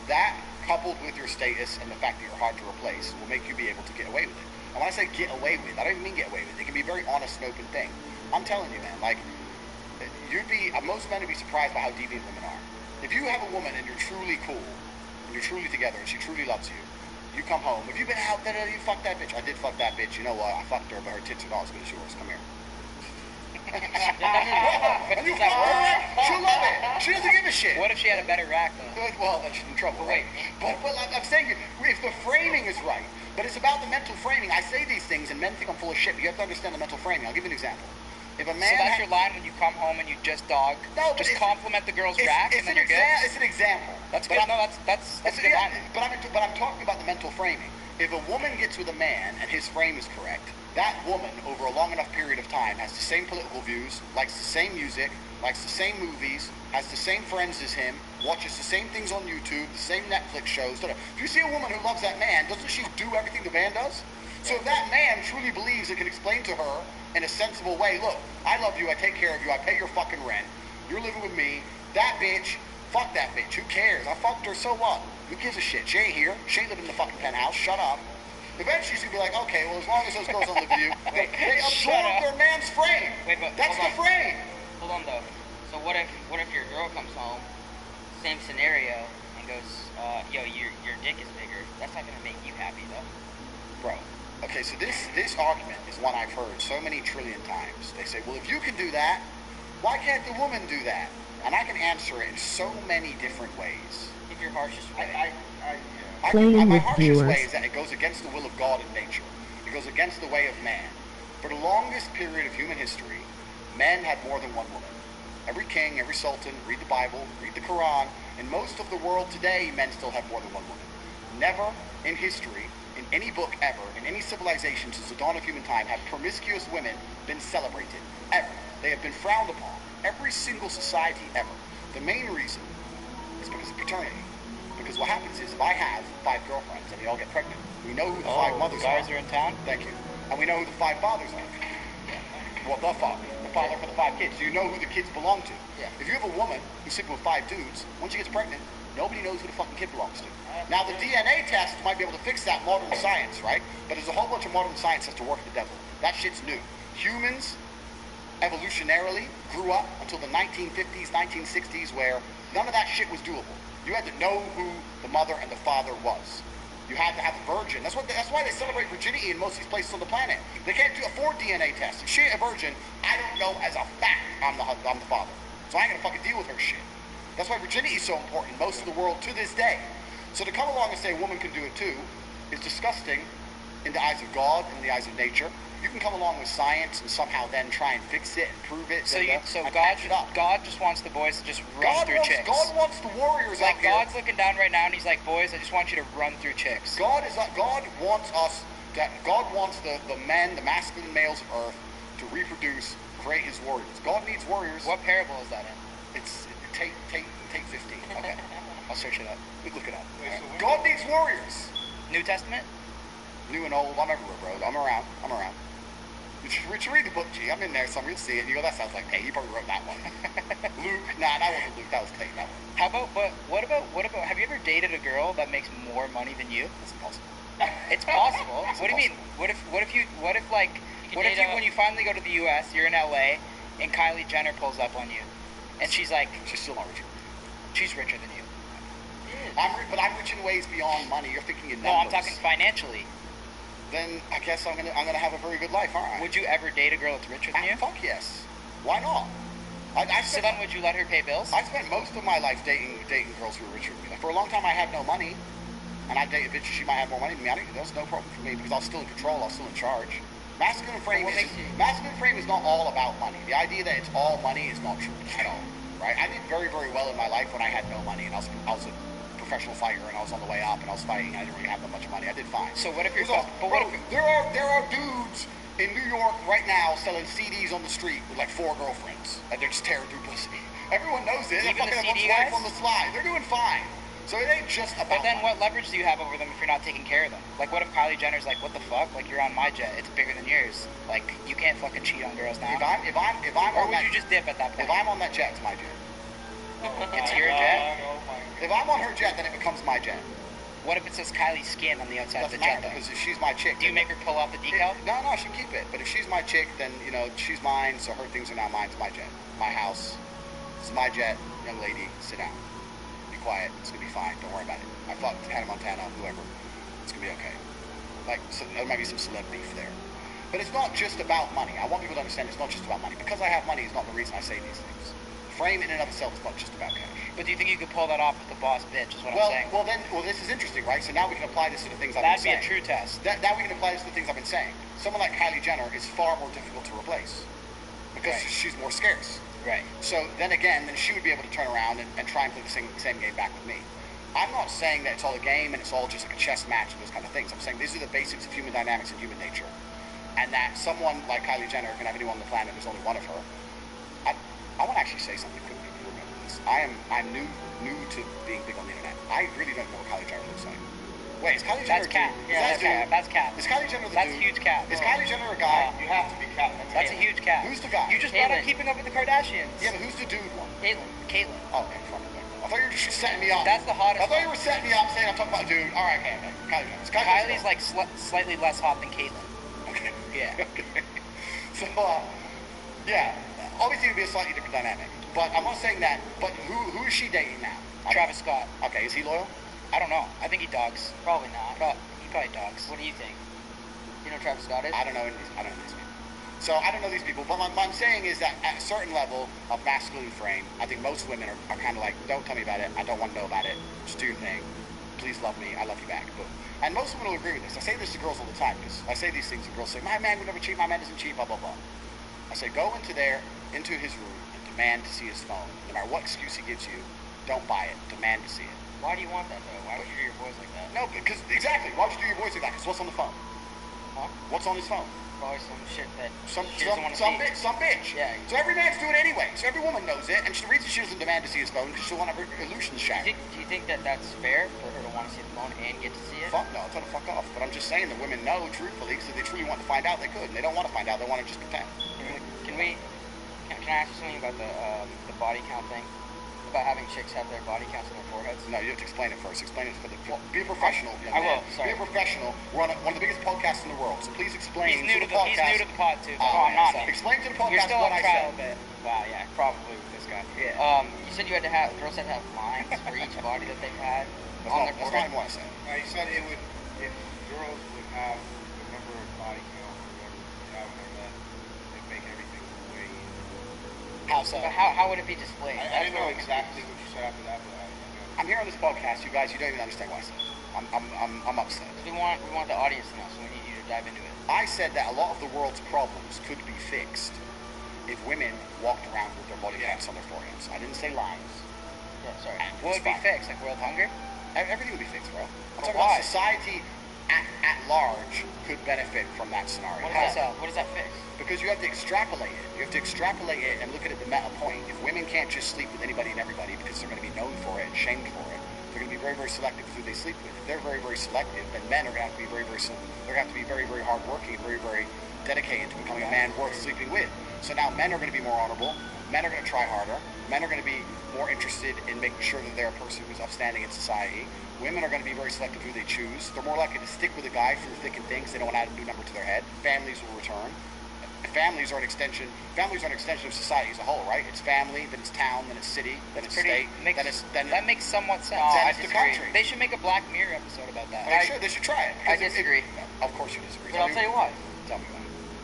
That, coupled with your status and the fact that you're hard to replace, will make you be able to get away with it. And when I say get away with, I don't even mean get away with. It can be a very honest and open thing. I'm telling you, man, like, most men would be surprised by how deviant women are. If you have a woman and you're truly cool, and you're truly together, and she truly loves you, you come home. If you've been out, you fucked that bitch. I did fuck that bitch. You know what? I fucked her, but her tits are not as good as yours. Come here. And you fuck her, she'll love it. She doesn't give a shit. What if she had a better rack, though? Well, then she's in trouble, right? But I'm saying, if the framing is right, but it's about the mental framing. I say these things, and men think I'm full of shit, but you have to understand the mental framing. I'll give you an example. If a man so that's your line when you come home and you just dog? No, just compliment the girl's rack and then you're good? It's an example. That's good. No, that's a good line. But I'm talking about the mental framing. If a woman gets with a man and his frame is correct, that woman, over a long enough period of time, has the same political views, likes the same music, likes the same movies, has the same friends as him, watches the same things on YouTube, the same Netflix shows. If you see a woman who loves that man, doesn't she do everything the man does? So if that man truly believes and can explain to her in a sensible way, look, I love you, I take care of you, I pay your fucking rent, you're living with me, that bitch, fuck that bitch, who cares? I fucked her, so what? Who gives a shit? She ain't here, she ain't living in the fucking penthouse, shut up. Eventually she's gonna be like, okay, well, as long as those girls don't live with you, they absorb their man's frame. Wait, but that's the frame. Hold on, though. So what if your girl comes home, same scenario, and goes, yo, your dick is bigger. That's not gonna make you happy, though. Bro. Okay, so this argument is one I've heard so many trillion times. They say, well, if you can do that, why can't the woman do that? And I can answer it in so many different ways. If your harshest way. My harshest way is that it goes against the will of God and nature. It goes against the way of man. For the longest period of human history, men had more than one woman. Every king, every sultan, read the Bible, read the Quran. In most of the world today, men still have more than one woman. Never in history, in any book ever, in any civilization since the dawn of human time, have promiscuous women been celebrated. Ever. They have been frowned upon. Every single society ever. The main reason is because of paternity. Because what happens is, if I have 5 girlfriends and they all get pregnant, we know who the 5 mothers guys are. are in town? Thank you. And we know who the 5 fathers are. Well, the father for the 5 kids. So you know who the kids belong to. Yeah. If you have a woman who's sleeping with 5 dudes, once she gets pregnant, nobody knows who the fucking kid belongs to. Now, the DNA test might be able to fix that, modern science, right? But there's a whole bunch of modern science that's to work with the devil. That shit's new. Humans, evolutionarily, grew up until the 1950s, 1960s, where none of that shit was doable. You had to know who the mother and the father was. You had to have a virgin. That's why they celebrate virginity in most of these places on the planet. They can't afford DNA tests. If she ain't a virgin, I don't know as a fact I'm the father. So I ain't gonna fucking deal with her shit. That's why virginity is so important in most of the world to this day. So to come along and say a woman can do it too is disgusting in the eyes of God and in the eyes of nature. You can come along with science and somehow then try and fix it and prove it. So and God, patch it up. God just wants the boys to just run through chicks. God wants the warriors like out here. God's looking down right now and he's like, boys, I just want you to run through chicks. God wants us. God wants the men, the masculine males of Earth, to reproduce, create His warriors. God needs warriors. What parable is that in? It's take 15. Okay, I'll search it up. Look it up. God needs warriors. New Testament? New and old. I'm everywhere, bro. I'm around. You should read the book, G. I'm in there, so you'll see it. And you go, that sounds like Tate. You probably wrote that one. Luke. Nah, that wasn't Luke. That was Tate. That one. How about? But what about? Have you ever dated a girl that makes more money than you? That's impossible. It's possible. What do you mean? What if when you finally go to the U.S., you're in L.A. and Kylie Jenner pulls up on you, and she's like, she's still not richer. She's richer than you. But I'm rich in ways beyond money. You're thinking in numbers. No, I'm talking financially. Then I guess I'm gonna have a very good life, aren't I? Would you ever date a girl that's richer than you? Fuck yes. Why not? So then would you let her pay bills? I spent most of my life dating girls who were richer than me. Like, for a long time I had no money, and I dated bitches, she might have more money than me. That's no problem for me because I was still in control, I was still in charge. Masculine frame is not all about money. The idea that it's all money is not true at all. right? I did very, very well in my life when I had no money, and I was a professional fighter, and I was on the way up, and I was fighting. I didn't really have that much money. I did fine. So what if you're? There are dudes in New York right now selling CDs on the street with like 4 girlfriends, and they're just tearing through pussy. Everyone knows it. They're Even the fucking CD wife guys? on the slide. They're doing fine. So it ain't just about. But then money. what leverage do you have over them if you're not taking care of them? Like, what if Kylie Jenner's like, what the fuck? Like, you're on my jet. It's bigger than yours. Like, you can't fucking cheat on girls now. If I'm or on would that, you just dip at that point? if I'm on that jet, it's my jet. It's your jet? If I'm on her jet, then it becomes my jet. What if it says Kylie Skin on the outside of the Doesn't jet, matter, though? because if she's my chick, Do you make her pull off the decal? No, she can keep it. But if she's my chick, then she's mine. So her things are now mine. It's my jet, my house. It's my jet. Young lady, sit down. Be quiet. It's gonna be fine. Don't worry about it. I fucked Hannah Montana, whoever. It's gonna be okay. Like, so there might be some celeb beef there. But it's not just about money. I want people to understand it's not just about money. Because I have money is not the reason I say these things. Frame in and of itself is not just about cash. But do you think you could pull that off with the boss bitch, is what I'm saying? Well, this is interesting, right? So now we can apply this to the things I've That'd been be saying. a true test. Now we can apply this to the things I've been saying. Someone like Kylie Jenner is far more difficult to replace. Because she's more scarce. Right. So then she would be able to turn around and try and play the same game back with me. I'm not saying that it's all a game and it's all just like a chess match and those kind of things. I'm saying these are the basics of human dynamics and human nature. And that someone like Kylie Jenner can have anyone on the planet, there's only one of her. I want to actually say something quickly. Remember this. I'm new to being big on the internet. I really don't know what Kylie Jenner looks like. Wait, is Kylie Jenner? That's Cat. Yeah, that's Cat. Is Kylie Jenner the That's dude? huge Cat. Is Kylie Jenner a guy? You have to be Cat. That's a huge Cat. Who's the guy? You just brought up Keeping Up with the Kardashians. Yeah, but who's the dude one? Caitlyn. Oh, okay, fuck it. I thought you were just setting me up. That's the hottest I thought you were setting me up saying I'm talking about a dude. All right, okay. Kylie Jenner. Kylie's like slightly less hot than Caitlyn. Okay. Yeah. Okay. So, yeah. Obviously, it would be a slightly different dynamic. But I'm not saying that. But who is she dating now? Travis Scott. Okay, is he loyal? I don't know. I think he dogs. Probably not. He probably dogs. What do you think? You know who Travis Scott is? I don't know these people. So I don't know these people. But what I'm saying is that at a certain level of masculine frame, I think most women are kind of like, don't tell me about it. I don't want to know about it. Just do your thing. Please love me. I love you back. Boom. And most women will agree with this. I say this to girls all the time because I say these things and girls say, my man would never cheat. My man doesn't cheat. Blah, blah, blah. I say, go into his room and demand to see his phone. No matter what excuse he gives you, don't buy it. Demand to see it. Why do you want that, though? Why would you do your voice like that? No, because exactly. Why would you do your voice like that? Because what's on the phone? Huh? What's on his phone? Probably some shit that Some she doesn't want to see. Some bitch. Yeah. So every man's doing it anyway. So every woman knows it, and the reason she doesn't demand to see his phone is because she'll want her illusions shattered. Do you think that that's fair for her to want to see the phone and get to see it? Fuck no, tell her to fuck off. But I'm just saying that women know truthfully, because if they truly want to find out, they could. And they don't want to find out, they want to just pretend. Can I ask you something about the body count thing? About having chicks have their body counts on their foreheads? No, you have to explain it first. Explain it for the... Be a professional. I will, sorry. Be a professional. We're on one of the biggest podcasts in the world, so please explain He's new to the podcast. He's new to the pod, too. I'm not. Explain to the podcast You're still what on I trial said. a bit. Wow, yeah, probably with this guy. Yeah. You said you had to have... Girls had to have lines for each body that they've had on their That's forehead? not even what I said. He said it would, if girls would have the number of body count or whatever, that it'd make everything way easier. How so? But how would it be displayed? I didn't know exactly what you said after that, but I know. I'm here on this podcast, you guys. You don't even understand what I said. I'm upset. We want the audience to know, so we need you to dive into it. I said that a lot of the world's problems could be fixed if women walked around with their body counts on their foreheads. I didn't say lines. Yeah, sorry. And What would be fixed? Like world hunger? Everything would be fixed, bro. I'm But talking about why? society at large could benefit from that scenario. What does that fix? Because you have to extrapolate it. You have to extrapolate it and look at it the meta point. If women can't just sleep with anybody and everybody because they're going to be known for it and shamed for it, they're going to be very, very selective with who they sleep with. If they're very, very selective, then men are going to have to be very, very they're going to have to be very, very hardworking and very, very dedicated to becoming a man worth sleeping with. So now men are going to be more honorable. Men are going to try harder. Men are going to be more interested in making sure that they're a person who's upstanding in society. Women are going to be very selective who they choose. They're more likely to stick with a guy through thick and thin because they don't want to add a new number to their head. Families will return. Families are an extension of society as a whole, right? It's family, then it's town, then it's city, then it's state, that makes somewhat sense. No, I it's the disagree. country. They should make a Black Mirror episode about that. They should try it. I disagree. Of course you disagree. But I'll tell you why. Tell me why.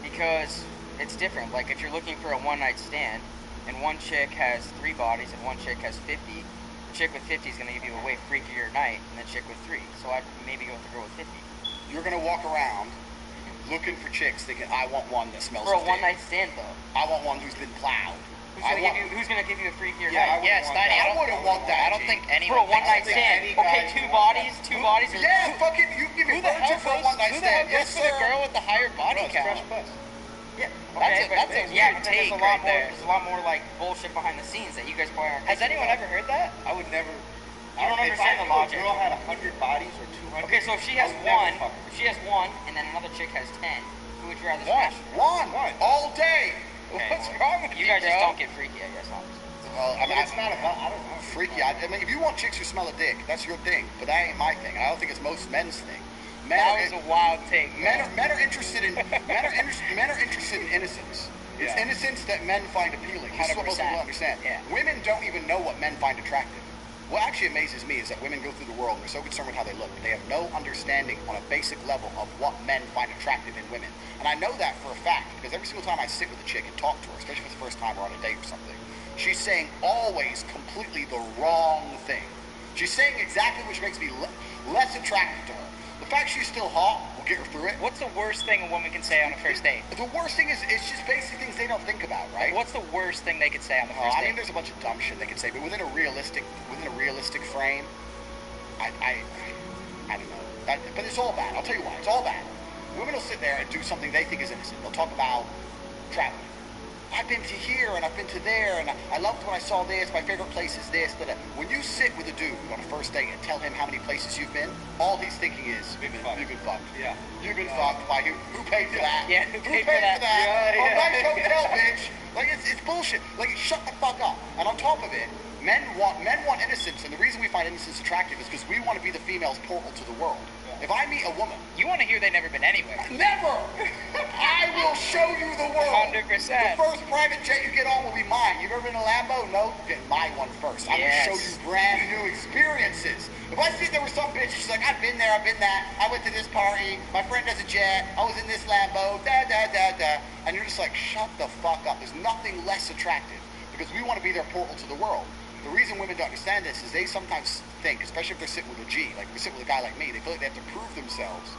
Because it's different. Like if you're looking for a one-night stand, and one chick has 3 bodies and one chick has 50, the chick with 50 is going to give you a way freakier night than the chick with 3. So I'd maybe go with the girl with 50. You're going to walk around looking for chicks thinking, I want one that smells For a of dick. one-night stand, though. I want one who's been plowed. Who's gonna give you a freakier Yeah, night? yeah, Steiny, I wouldn't want that. I don't think anyone. For a one night thinks stand. any Okay, guy- two bodies. Yeah, fucking, you give me Who the hell virgin for a goes? one night Who the hell stand? goes Yes, for the sir. girl with the higher body count? Yeah, That's a weird take There's a lot right more. there. There's a lot more like bullshit behind the scenes that you guys probably aren't. Has thinking anyone about. ever heard that? I would never. You don't understand the logic. If a girl had 100 bodies or 200. Okay, so if she has I would never one, fuck her. if she has one, and then another chick has 10, who would you rather One, smash? all day. Okay, What's well, wrong with you guys just bro? don't get freaky, I guess. Obviously. Well, I mean, It's not about. I don't know. freaky. I mean, if you want chicks who smell a dick, that's your thing. But that ain't my thing. And I don't think it's most men's thing. Men That are, was a wild take. men are interested in men are interested in innocence. It's Yeah. innocence that men find appealing. This is what most 100%. people don't understand. Yeah. Women don't even know what men find attractive. What actually amazes me is that women go through the world and they're so concerned with how they look, but they have no understanding on a basic level of what men find attractive in women. And I know that for a fact because every single time I sit with a chick and talk to her, especially if it's the first time we're on a date or something, she's saying always completely the wrong thing. She's saying exactly which makes me less attracted to her. The fact she's still hot will get her through it. What's the worst thing a woman can say on a first date? The worst thing is it's just basic things they don't think about, right? What's the worst thing they could say on the first I mean, date? there's a bunch of dumb shit they can say, but within a realistic frame, I don't know. But it's all bad. I'll tell you why. It's all bad. Women will sit there and do something they think is innocent. They'll talk about traveling. I've been to here and I've been to there and I loved when I saw this. My favorite place is this. Da-da. When you sit with a dude on a first date and tell him how many places you've been, all he's thinking is you've been fucked. Yeah. You've been fucked by who paid for that? Yeah, who paid for that? Oh, Yeah. nice hotel, bitch. Like it's bullshit. Like shut the fuck up. And on top of it, men want innocence, and the reason we find innocence attractive is because we want to be the female's portal to the world. If I meet a woman, You want to hear they've never been anywhere. never. I will show you the world. 100%. The first private jet you get on will be mine. You've ever been in a Lambo? No? Get my one first. I'm Yes. going to show you brand new experiences. If I see there was some bitch, she's like, I've been there, I've been that. I went to this party. My friend has a jet. I was in this Lambo. Da. And you're just like, shut the fuck up. There's nothing less attractive because we want to be their portal to the world. The reason women don't understand this is they sometimes think, especially if they're sitting with a G, like if they sit with a guy like me, they feel like they have to prove themselves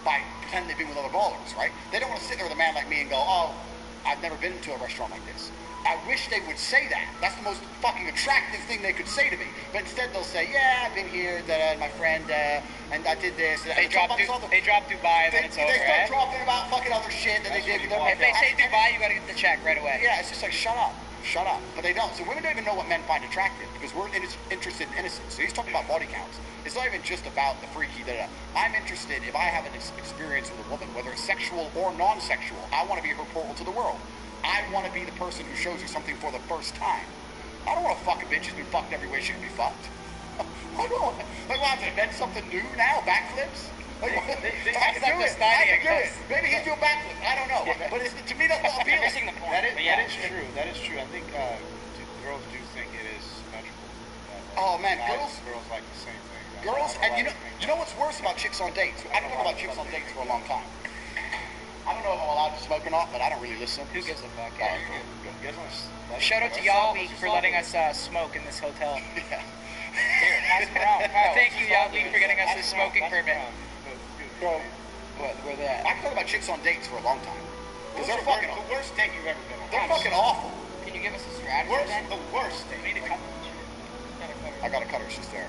by pretending they've been with other ballers, right? They don't want to sit there with a man like me and go, oh, I've never been to a restaurant like this. I wish they would say that. That's the most fucking attractive thing they could say to me. But instead they'll say, yeah, I've been here, my friend, and I did this. They drop Dubai, and then it's over, They start right? dropping about fucking other shit that they did. If they say Dubai, you gotta get the check right away. Yeah, it's just like, shut up. But they don't. So women don't even know what men find attractive because we're interested in innocence. So he's talking about body counts. It's not even just about the freaky, I'm interested, if I have an experience with a woman, whether it's sexual or non-sexual, I want to be her portal to the world. I want to be the person who shows her something for the first time. I don't want to fuck a bitch who's been fucked every way she can be fucked. I don't want to. Like, well, I have to invent something new now? Backflips? Like, I can do it. Maybe he's doing backflips. I don't know. But to me, that's not appealing. Missing the point. That but yeah. is true. That is true. I think girls do think it is symmetrical. Oh, man, Girls like the same thing. Girls, and you know what's worse about chicks on dates? I can talk about chicks on dates for a long time. I don't know if I'm allowed to smoke or not, but I don't really listen. Who gives a fuck? Oh, Yeah. Shout out to y'all Week for letting us smoke in this hotel. yeah. Here, pass them around. Thank you, y'all Week, for getting us this smoking permit. Bro, Where they at? I can talk about chicks on dates for a long time. Because they're fucking, the worst date you've ever been on. they're fucking awful. Can you give us a strategy then? The worst date. We need to cut. I got a cutter, she's there.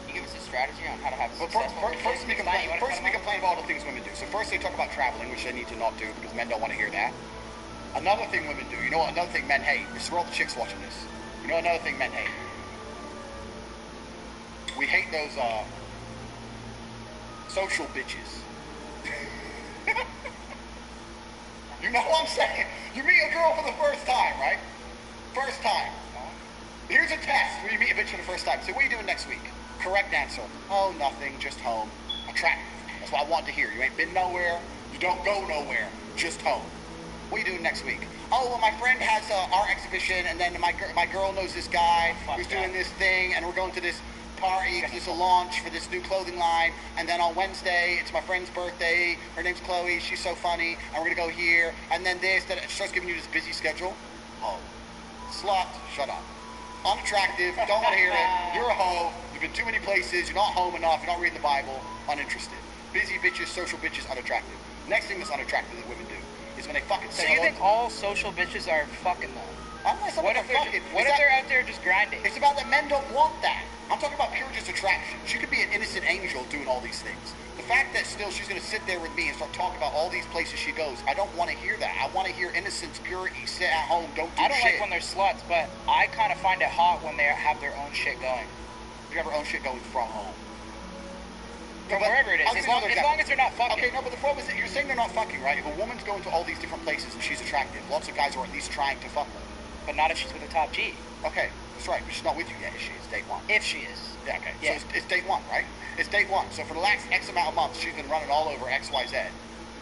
Can you give us a strategy on how to have a But successful first we complain about all the things women do. So first they talk about traveling, which they need to not do because men don't want to hear that. Another thing women do, you know what, another thing men hate, this is for all the chicks watching this. You know another thing men hate? We hate those social bitches. You know what I'm saying? You meet a girl for the first time, right? First time. Here's a test when you meet a bitch for the first time. Say, what are you doing next week? Correct answer. Oh, nothing, just home. Attractive. That's what I want to hear. You ain't been nowhere. You don't go nowhere. Just home. What are you doing next week? Oh, well, my friend has an art exhibition, and then my girl knows this guy who's doing this thing, and we're going to this party because it's a launch for this new clothing line, and then on Wednesday it's my friend's birthday, her name's Chloe, she's so funny, and we're gonna go here, and then this, that. She starts giving you this busy schedule. Oh, slut, shut up. Unattractive, don't want to hear it, you're a hoe, you've been too many places, you're not home enough, you're not reading the Bible, uninterested. Busy bitches, social bitches, unattractive. Next thing that's unattractive that women do is when they fucking say So you think all social bitches are fucking though? Unless What if they're out there just grinding? It's about that men don't want that. I'm talking about pure just attraction. She could be an innocent angel doing all these things. The fact that still she's going to sit there with me and start talking about all these places she goes, I don't want to hear that. I want to hear innocence, purity, sit at home, don't do shit. I don't like when they're sluts, but I kind of find it hot when they have their own shit going. You have her own shit going from home. From wherever it is, as long as they're not fucking. Okay, no, but the problem is that you're saying they're not fucking, right? If a woman's going to all these different places and she's attractive, lots of guys are at least trying to fuck her. But not if she's with a top G. Okay, that's right, but she's not with you yet, is she? It's date one. If she is. Yeah, okay. Yeah. So it's date one, right? It's date one. So for the last X amount of months, she's been running all over XYZ,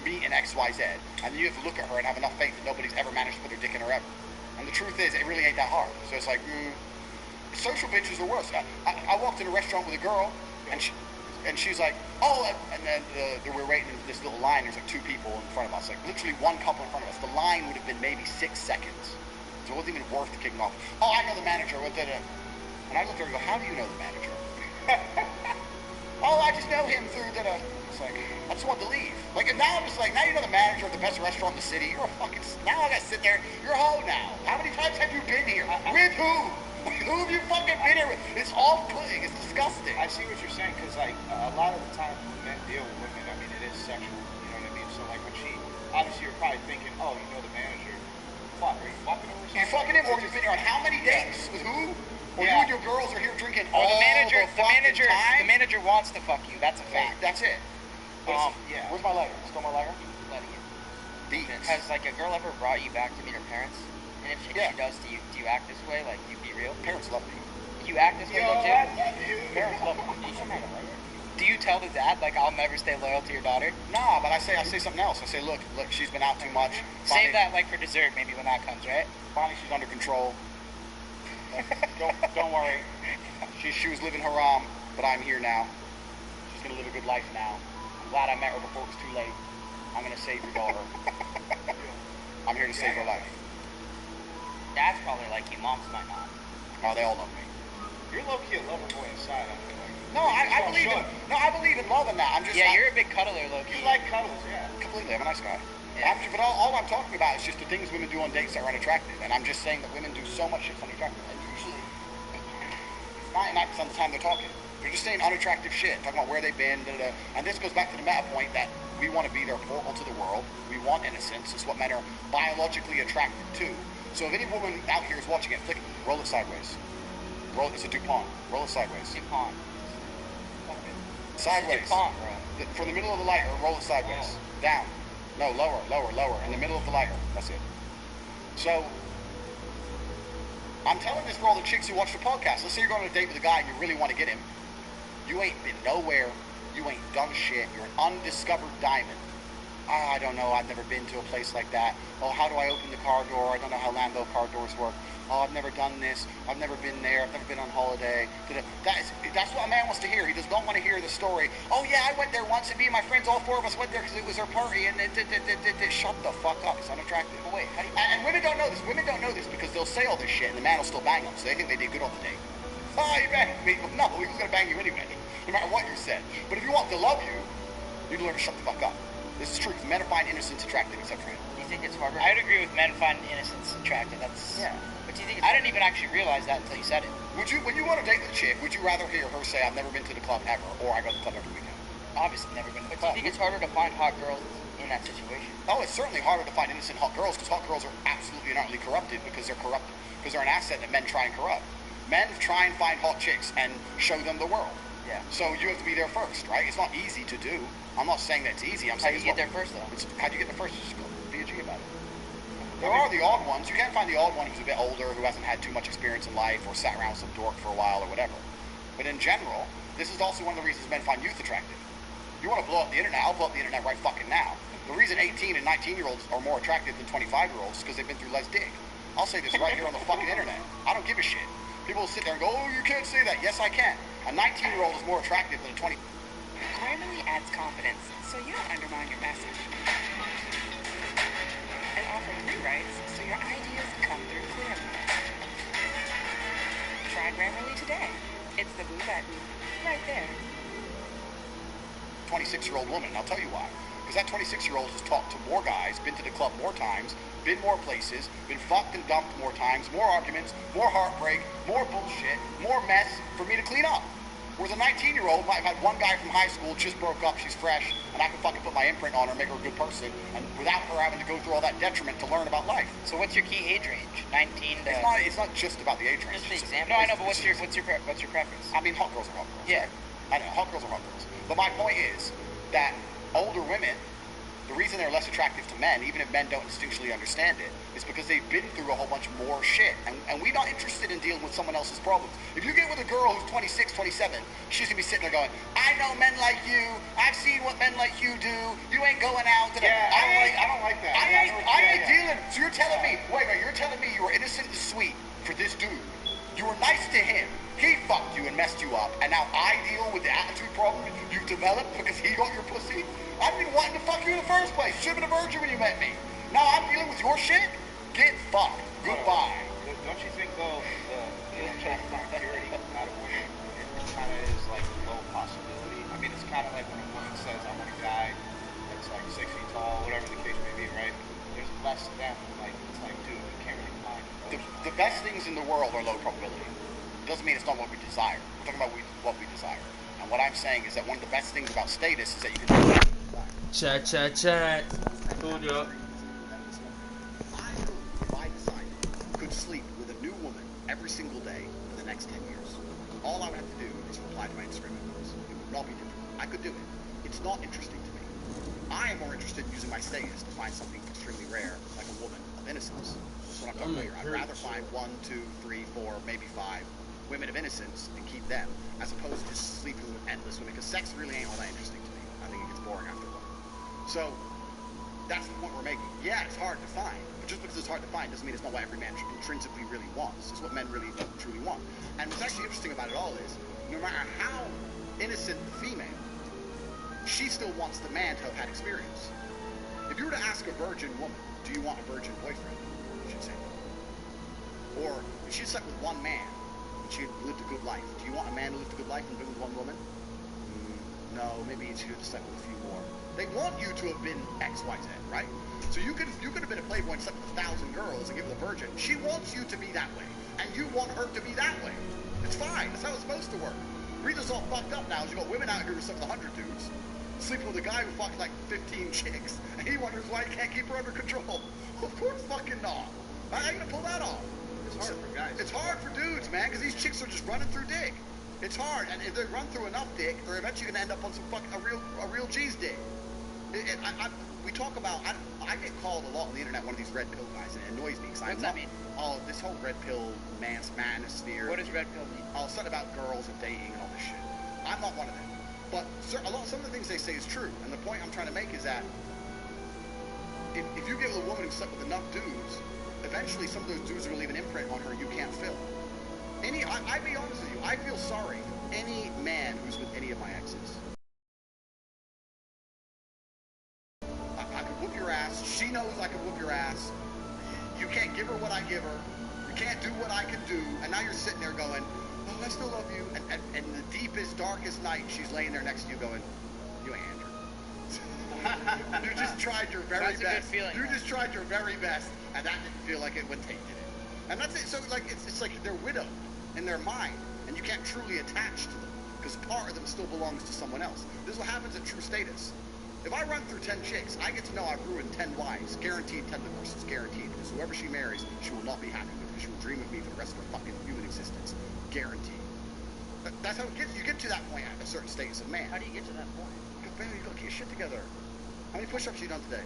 me and XYZ, and then you have to look at her and have enough faith that nobody's ever managed to put their dick in her ever. And the truth is, it really ain't that hard. So it's like, social bitches are worse. I walked in a restaurant with a girl, and she's like, oh, and then we're waiting in this little line. There's like two people in front of us, like literally one couple in front of us. The line would have been maybe 6 seconds. So it wasn't even worth kicking off. Oh, I know the manager. And I looked at her and go, how do you know the manager? Oh, I just know him through It's like, I just want to leave. Like, and now I'm just like, now you know the manager of the best restaurant in the city. You're a fucking, now I gotta sit there. You're a hoe now. How many times have you been here? With who? Who have you fucking been here with? It's off-putting. It's disgusting. I see what you're saying, because like a lot of the time when men deal with women, I mean, it is sexual. You know what I mean? So like when she, obviously you're probably thinking, oh, you know the manager. Fuck, are you fucking him or something? You're fucking him, or you've been here on how many dates? With who? Or you and your girls are here drinking Or all the manager time? the manager wants to fuck you. That's a fact. That's it. Yeah. Where's my lighter? Still my lighter? Letting you. Beats. Has like a girl ever brought you back to meet her parents? And if she does, do you act this way? Like you be real? Parents love me. You act this way, legit? Parents love me. Do you tell the dad like I'll never stay loyal to your daughter? Nah, but I say something else. I say, look, she's been out too much. Save that like for dessert, maybe when that comes, right? Finally, she's under control. Don't worry. She was living haram, but I'm here now. She's gonna live a good life now. I'm glad I met her before it was too late. I'm gonna save your daughter. I'm here to save her life. Dad's probably like you. Mom's might not. Oh, they all love me. You're low-key a lover boy inside, I feel like. No, I believe in. No, I believe in love and that. I'm just. Yeah, you're a big cuddler, low-key. You like cuddles, yeah. Completely. I'm a nice guy. Yeah. But all I'm talking about is just the things women do on dates that are unattractive, and I'm just saying that women do so much shit that's unattractive. And usually, 99% of the time they're talking. They're just saying unattractive shit, talking about where they've been, and this goes back to the meta point that we want to be their portal to the world. We want innocence. It's what men are biologically attracted to. So if any woman out here is watching it, roll it sideways. It's a DuPont. Roll it sideways. DuPont. Sideways. DuPont, bro. From the middle of the lighter, roll it sideways. Down. No, lower. In the middle of the lighter. That's it. So, I'm telling this for all the chicks who watch the podcast. Let's say you're going on a date with a guy and you really want to get him. You ain't been nowhere. You ain't done shit. You're an undiscovered diamond. I don't know. I've never been to a place like that. Oh, how do I open the car door? I don't know how Lambo car doors work. Oh, I've never done this. I've never been there. I've never been on holiday. That's what a man wants to hear. He does not want to hear the story. Oh, yeah, I went there once, and me and my friends, all 4 of us went there because it was our party, and shut the fuck up. It's unattractive. But wait, how do you... And women don't know this. Women don't know this because they'll say all this shit, and the man will still bang them, so they think they did good on the date. Oh, you banged me. No, he was going to bang you anyway, no matter what you said. But if you want to love you, you need to learn to shut the fuck up. This is true, because men find innocence attractive, except for him. Do you think it's harder? I'd agree with men find innocence attractive. That's... Yeah. But do you think I didn't even actually realize that until you said it. When you want to date with a chick, would you rather hear her say, I've never been to the club ever, or I go to the club every weekend? Obviously never been to the club. Do you think it's harder to find hot girls in that situation? Oh, it's certainly harder to find innocent hot girls, because hot girls are absolutely and utterly corrupted because they're corrupted. Because they're an asset that men try and corrupt. Men try and find hot chicks and show them the world. Yeah. So you have to be there first, right? It's not easy to do. I'm not saying that it's easy. I'm saying how do you get there first, though? How do you get there first? Just be a G about it. There are the odd ones. You can't find the odd one who's a bit older, who hasn't had too much experience in life, or sat around with some dork for a while, or whatever. But in general, this is also one of the reasons men find youth attractive. You want to blow up the internet? I'll blow up the internet right fucking now. The reason 18 and 19-year-olds are more attractive than 25-year-olds is because they've been through less dig. I'll say this right here on the fucking internet. I don't give a shit. People will sit there and go, oh, you can't say that. Yes, I can. A 19-year-old is more attractive than a 20. Grammarly adds confidence, so you don't undermine your message. And offers rewrites, so your ideas come through clearly. Try Grammarly today. It's the blue button, right there. 26-year-old woman, and I'll tell you why. Because that 26-year-old has talked to more guys, been to the club more times, been more places, been fucked and dumped more times, more arguments, more heartbreak, more bullshit, more mess for me to clean up. Whereas a 19-year-old might have had one guy from high school, just broke up, she's fresh, and I can fucking put my imprint on her and make her a good person, and without her having to go through all that detriment to learn about life. So what's your key age range? 19 to... It's not just about the age range. Just the example. No, I know, but what's your preference? I mean, hot girls are hot girls. Yeah. Right? I know, hot girls are hot girls. But my point is that older women, the reason they're less attractive to men, even if men don't instinctually understand it, is because they've been through a whole bunch more shit. And we're not interested in dealing with someone else's problems. If you get with a girl who's 26, 27, she's going to be sitting there going, I know men like you. I've seen what men like you do. You ain't going out. Yeah, I don't like that. I ain't dealing. So you're telling me, wait, you're telling me you were innocent and sweet for this dude. You were nice to him. He fucked you and messed you up. And now I deal with the attitude problem you've developed because he got your pussy? I didn't even want to fuck you in the first place. You should have been a virgin when you met me. Now I'm dealing with your shit? Get fucked. Goodbye. Don't you think, though, the checking purity out of women, it kind of is like a low possibility? I mean, it's kind of like when a woman says, I want a guy that's like 6 feet tall, whatever the case may be, right? There's less of them. Like, it's like, dude, you can't really find the best things in the world are low probability. Doesn't mean it's not what we desire. We're talking about what we desire. And what I'm saying is that one of the best things about status is that you can... Chat. Hold up. I, if I decided, could sleep with a new woman every single day for the next 10 years. All I would have to do is reply to my Instagram inbox. It would not be difficult. I could do it. It's not interesting to me. I am more interested in using my status to find something extremely rare, like a woman of innocence. That's what I'm talking about here. I'd rather find 1, 2, 3, 4, maybe 5 women of innocence and keep them, as opposed to just sleeping with endless women, because sex really ain't all that interesting to me. I think it gets boring after a while. So, that's the point we're making. Yeah, it's hard to find, but just because it's hard to find doesn't mean it's not what every man intrinsically really wants. It's what men really truly want. And what's actually interesting about it all is, no matter how innocent the female, she still wants the man to have had experience. If you were to ask a virgin woman, do you want a virgin boyfriend? She'd say no. Or, if she slept with one man, she lived a good life. Do you want a man to live a good life and been with one woman? No, maybe she would have slept with a few more. They want you to have been X, Y, Z, right? So you could have been a playboy and slept with 1,000 girls and give her the virgin. She wants you to be that way, and you want her to be that way. It's fine. That's how it's supposed to work. The reason it's all fucked up now is you got women out here who slept with 100 dudes, sleeping with a guy who fucked like 15 chicks, and he wonders why he can't keep her under control. Of course fucking not. How are you gonna pull that off? It's hard for guys. It's hard for dudes, man, because these chicks are just running through dick. It's hard, and if they run through enough dick, they're eventually gonna end up on some a real G's dick. We talk about. I get called a lot on the internet one of these red pill guys, and it annoys me because What's that mean? Oh, this whole red pill manosphere. What does red pill mean? Oh, something about girls and dating and all this shit. I'm not one of them, but some of the things they say is true, and the point I'm trying to make is that if you get with a woman who slept with enough dudes, eventually some of those dudes are going to leave an imprint on her you can't fill. I'd be honest with you, I feel sorry for any man who's with any of my exes. I could whoop your ass. She knows I could whoop your ass. You can't give her what I give her. You can't do what I can do. And now you're sitting there going, oh, I still love you. And in the deepest, darkest night, she's laying there next to you going, you ain't Andrew. You just tried your very best. That's a good feeling. You just tried your very best, and that didn't feel like it when Tate did it. And that's it. So like it's like they're widowed in their mind, and you can't truly attach to them because part of them still belongs to someone else. This is what happens at true status. If I run through 10 chicks, I get to know I've ruined 10 wives. Guaranteed 10 divorces. Guaranteed. Because whoever she marries, she will not be happy with her. She will dream of me for the rest of her fucking human existence. Guaranteed. That's how it gets. You get to that point at a certain status of man. How do you get to that point? Man, you gotta get your shit together. How many push-ups have you done today?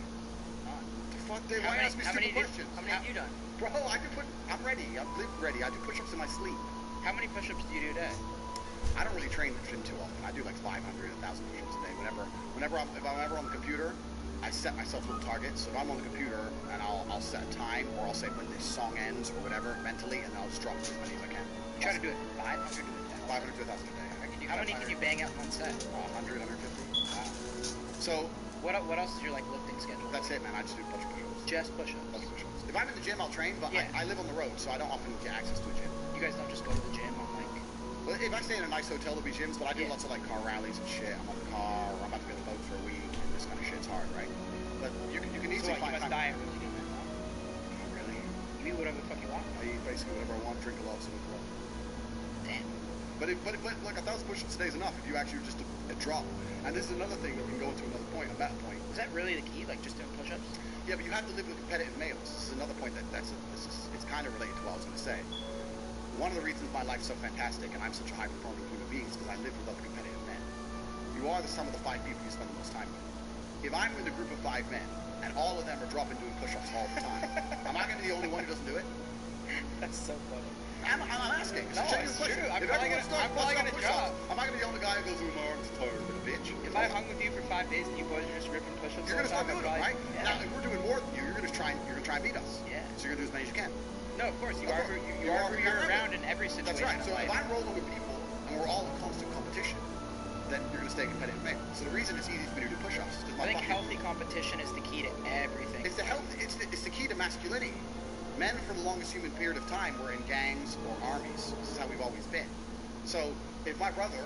None. The fuck, Dave? Why ask me stupid questions? How many have you done? Bro, I'm ready. I'm ready. I do push-ups in my sleep. How many push-ups do you do a day? I don't really train the gym too often. I do like 500, 1,000 push-ups a day. Whenever I'm ever on the computer, I set myself little targets. So if I'm on the computer and I'll set a time, or I'll say when this song ends or whatever mentally, and I'll just drop as many as I can. You try to do it 500 to 500 to 1,000 a day. How many can you bang out in one set? 100, 150. Wow. So what else is your like lifting schedule? That's it, man. I just do a bunch of push-ups. Just push-ups. Bunch of push-ups. If I'm in the gym, I'll train, but yeah. I live on the road, so I don't often get access to a gym. You guys don't just go to the gym on like... Well, if I stay in a nice hotel, there'll be gyms, but I do lots of like car rallies and shit. I'm on the car, or I'm about to be on the boat for a week, and this kind of shit's hard, right? the fuck you want. I eat basically whatever I want, drink a lot, smoke a lot. Damn. But look, 1,000 push-ups a day is enough if you actually just a drop. And this is another thing that we can go into another point, a meta point. Is that really the key? Like just doing push-ups? Yeah, but you have to live with competitive males. This is another point it's kind of related to what I was going to say. One of the reasons my life's so fantastic and I'm such a high performer human being is because I live with other competitive men. You are the sum of the 5 people you spend the most time with. If I'm with a group of 5 men and all of them are dropping doing push-ups all the time, am I going to be the only one who doesn't do it? That's so funny. I'm asking. No, it's true. I'm probably gonna drop. I'm not going to be the only guy who goes, oh, my arms are tired, little bitch. If I hung with you for 5 days and you boys are just ripping push-ups, you're going to start doing them, right? Yeah. Now, if we're doing more than you, you're going to try and beat us. Yeah. So you're going to do as many as you can. No, of course. You are who you're around in every situation. That's right. So if I'm rolling with people and we're all in constant competition, then you're going to stay competitive male. So the reason it's easy for me to do push-ups is I think healthy competition is the key to everything. It's the key to masculinity. Men, for the longest human period of time, were in gangs or armies. This is how we've always been. So if my brother,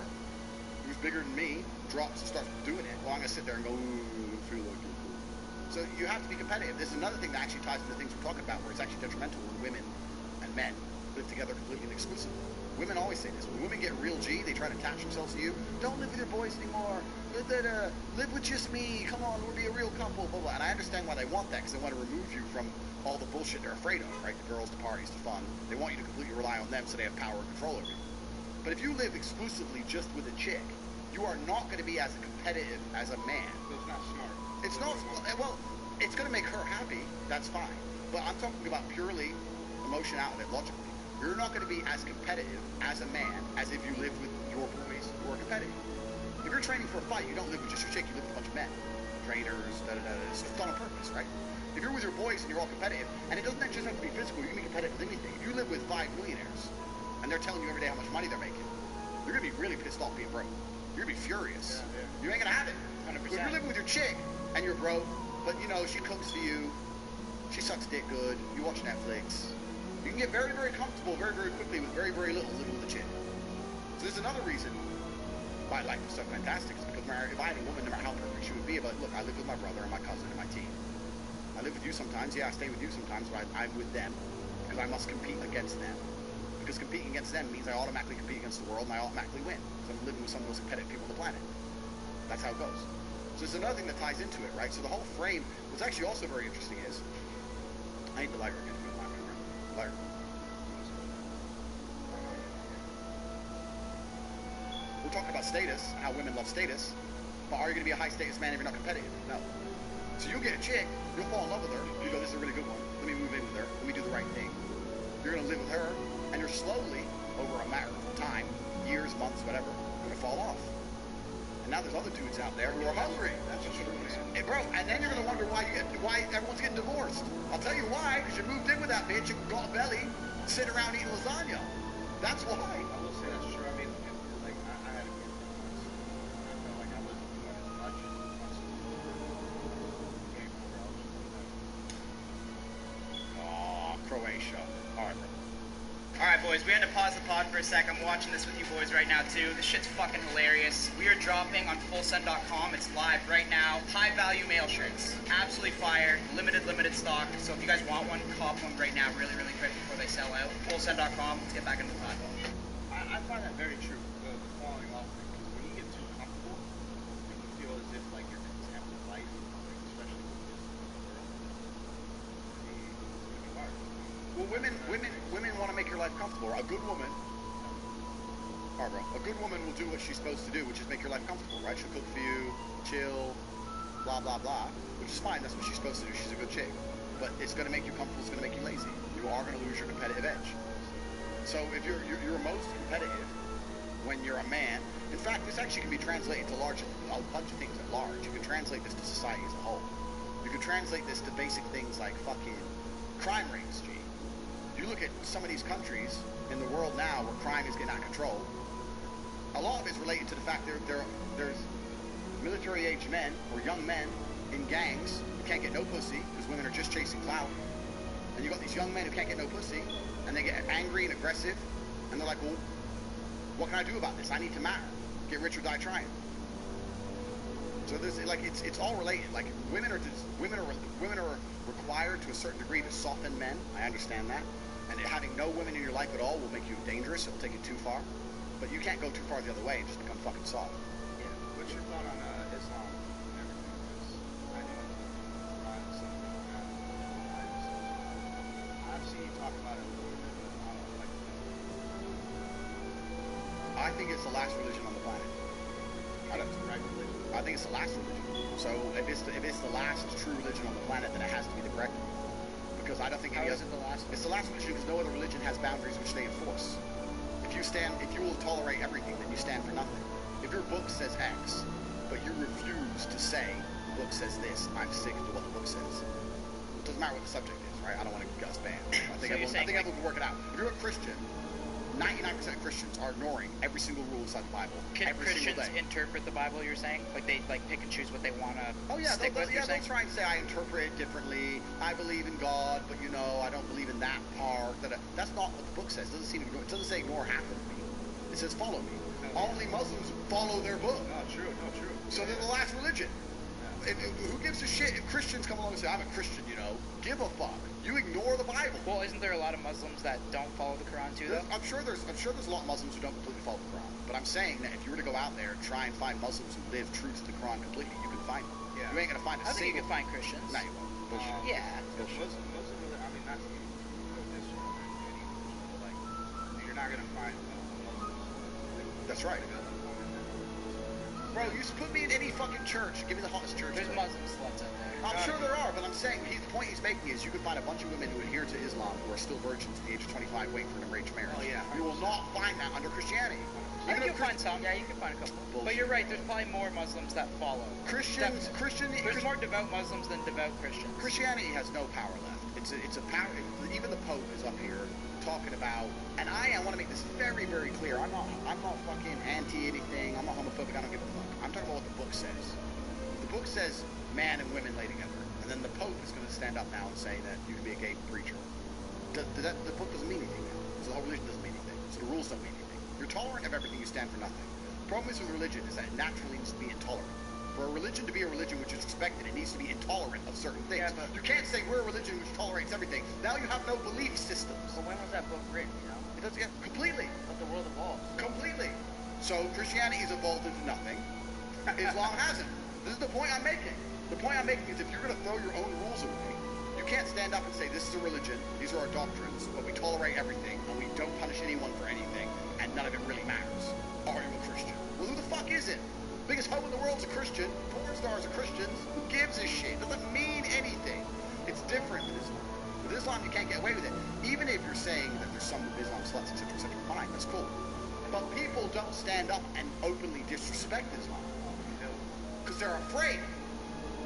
who's bigger than me, drops and starts doing it, well, I'm going to sit there and go, ooh, I feel like you're cool. So you have to be competitive. There's another thing that actually ties into things we're talking about, where it's actually detrimental when women and men live together completely and exclusively. Women always say this. When women get real G, they try to attach themselves to you. Don't live with your boys anymore. Live with just me. Come on, we'll be a real couple. Blah, blah. And I understand why they want that, because they want to remove you from all the bullshit they're afraid of, right? The girls, the parties, the fun. They want you to completely rely on them so they have power and control over you. But if you live exclusively just with a chick, you are not going to be as competitive as a man. It's not smart. It's not, well, it's going to make her happy. That's fine. But I'm talking about purely emotion out of it, logically. You're not going to be as competitive as a man as if you live with your boys who are competitive. If you're training for a fight, you don't live with just your chick, you live with a bunch of men. Trainers, da-da-da. It's done on purpose, right? If you're with your boys and you're all competitive, and it doesn't just have to be physical, you can be competitive with anything. If you live with 5 millionaires, and they're telling you every day how much money they're making, you're going to be really pissed off being broke. You're going to be furious. Yeah. You ain't going to have it. 100%. But if you're living with your chick, and you're broke, but, you know, she cooks for you, she sucks dick good, you watch Netflix, you can get very, very comfortable very, very quickly with very, very little living with a chick. So there's another reason why life is so fantastic, is because if I had a woman, no matter how perfect she would be, but look, I live with my brother and my cousin and my team. I live with you sometimes, yeah, I stay with you sometimes, but I'm with them because I must compete against them. Because competing against them means I automatically compete against the world and I automatically win. Because I'm living with some of the most competitive people on the planet. That's how it goes. So there's another thing that ties into it, right? So the whole frame, what's actually also very interesting is, I need the lighter again. Lighter. We're talking about status, how women love status, but are you going to be a high status man if you're not competitive? No. So you'll get a chick, you'll fall in love with her, you go, this is a really good one, let me move in with her, let me do the right thing. You're going to live with her, and you're slowly, over a matter of time, years, months, whatever, going to fall off. And now there's other dudes out there who are hungry. That's just true. Hey, bro, and then you're going to wonder why everyone's getting divorced. I'll tell you why, because you moved in with that bitch and got a belly, sitting around eating lasagna. That's why. I will say that's true. I mean, like, I had a girlfriend once. I felt like I wasn't doing as much once Croatia. All right, bro. Alright, boys, we had to pause the pod for a sec. I'm watching this with you boys right now, too. This shit's fucking hilarious. We are dropping on fullsend.com. It's live right now. High-value male shirts. Absolutely fire. Limited stock. So if you guys want one, cop one right now really, really quick before they sell out. Fullsend.com. Let's get back into the pod. I find that very true, the falling off thing, because when you get too comfortable, and you feel as if, like, you're content with life, like, especially with this girl, it's gonna be hard. Well, women want to make your life comfortable. A good woman, Barbara, a good woman will do what she's supposed to do, which is make your life comfortable, right? She'll cook for you, chill, blah, blah, blah, which is fine. That's what she's supposed to do. She's a good chick. But it's going to make you comfortable. It's going to make you lazy. You are going to lose your competitive edge. So if you're most competitive when you're a man, in fact, this actually can be translated to a bunch of things at large. You can translate this to society as a whole. You can translate this to basic things like fucking crime rates, G. You look at some of these countries in the world now where crime is getting out of control. A lot of it's related to the fact there's military-aged men or young men in gangs who can't get no pussy because women are just chasing clout. And you got these young men who can't get no pussy, and they get angry and aggressive, and they're like, well, what can I do about this? I need to matter. Get rich or die trying. So there's like it's all related. Like women are required to a certain degree to soften men. I understand that, and having no women in your life at all will make you dangerous. It'll take you too far, but you can't go too far the other way and just become fucking soft. Yeah. What's your thought on Islam and everything? Because I know some people have. I've seen you talk about it a little bit, but I don't like it. I think it's the last religion on the planet. I think it's the last religion. So if it's the last true religion on the planet, then it has to be the correct one. Because I don't think any other. Is it the last one? It's the last religion because no other religion has boundaries which they enforce. If you will tolerate everything, then you stand for nothing. If your book says X, but you refuse to say the book says this, I'm sticking to what the book says. It doesn't matter what the subject is, right? I don't want to get us banned. I think everyone can work it out. If you're a Christian, 99% of Christians are ignoring every single rule inside the Bible. Can every Christians single day. interpret the Bible? You're saying, like they pick and choose what they want to. Oh yeah, stick with, they'll try and say I interpret it differently. I believe in God, but I don't believe in that part. That's not what the book says. It doesn't say ignore half of me. It says follow me. Only Muslims follow their book. No, true. So they're the last religion. And who gives a shit if Christians come along and say I'm a Christian? Give a fuck. You ignore the Bible. Well, isn't there a lot of Muslims that don't follow the Quran too, though? I'm sure there's a lot of Muslims who don't completely follow the Quran. But I'm saying that if you were to go out there and try and find Muslims who live true to the Quran completely, you can find them. Yeah. You ain't gonna find a I think you single. can find Christians. No, you won't. Bullshit. Yeah. Bullshit. Most of the, I mean, not to go this far, but like, you're not gonna find Muslims. That's right. Bro, you put me in any fucking church. Give me the hottest church. There's Muslim sluts out there. I'm sure there are, but I'm saying the point he's making is you can find a bunch of women who adhere to Islam who are still virgins at the age of 25 waiting for an arranged marriage. Oh, yeah. You will not find that under Christianity. You can find some. Yeah, you can find a couple. Bullshit. But you're right. There's probably more Muslims that follow. There's more devout Muslims than devout Christians. Christianity has no power left. It's a power. Even the Pope is up here talking about, and I want to make this very, very clear. I'm not fucking anti anything. I'm not homophobic. I don't give a fuck. I'm talking about what the book says. The book says man and women lay together, and then the Pope is going to stand up now and say that you can be a gay preacher. The book doesn't mean anything now. So the whole religion doesn't mean anything. So the rules don't mean anything. You're tolerant of everything. You stand for nothing. The problem is with religion is that it naturally needs to be intolerant. For a religion to be a religion which is respected, it needs to be intolerant of certain things. Yeah, you can't say we're a religion which tolerates everything. Now you have no belief systems. But when was that book written, It doesn't get completely. But the world evolves. Completely. So Christianity has evolved into nothing. Islam hasn't. This is the point I'm making. The point I'm making is if you're going to throw your own rules away, you can't stand up and say this is a religion, these are our doctrines, but we tolerate everything, and we don't punish anyone for anything, and none of it really matters. Are you a Christian? Well, who the fuck is it? Biggest hoe in the world's a Christian. Porn stars are Christians. Who gives a shit? It doesn't mean anything. It's different with Islam. With Islam, you can't get away with it. Even if you're saying that there's some Islam sluts, etc., etc., fine, that's cool. But people don't stand up and openly disrespect Islam because they're afraid.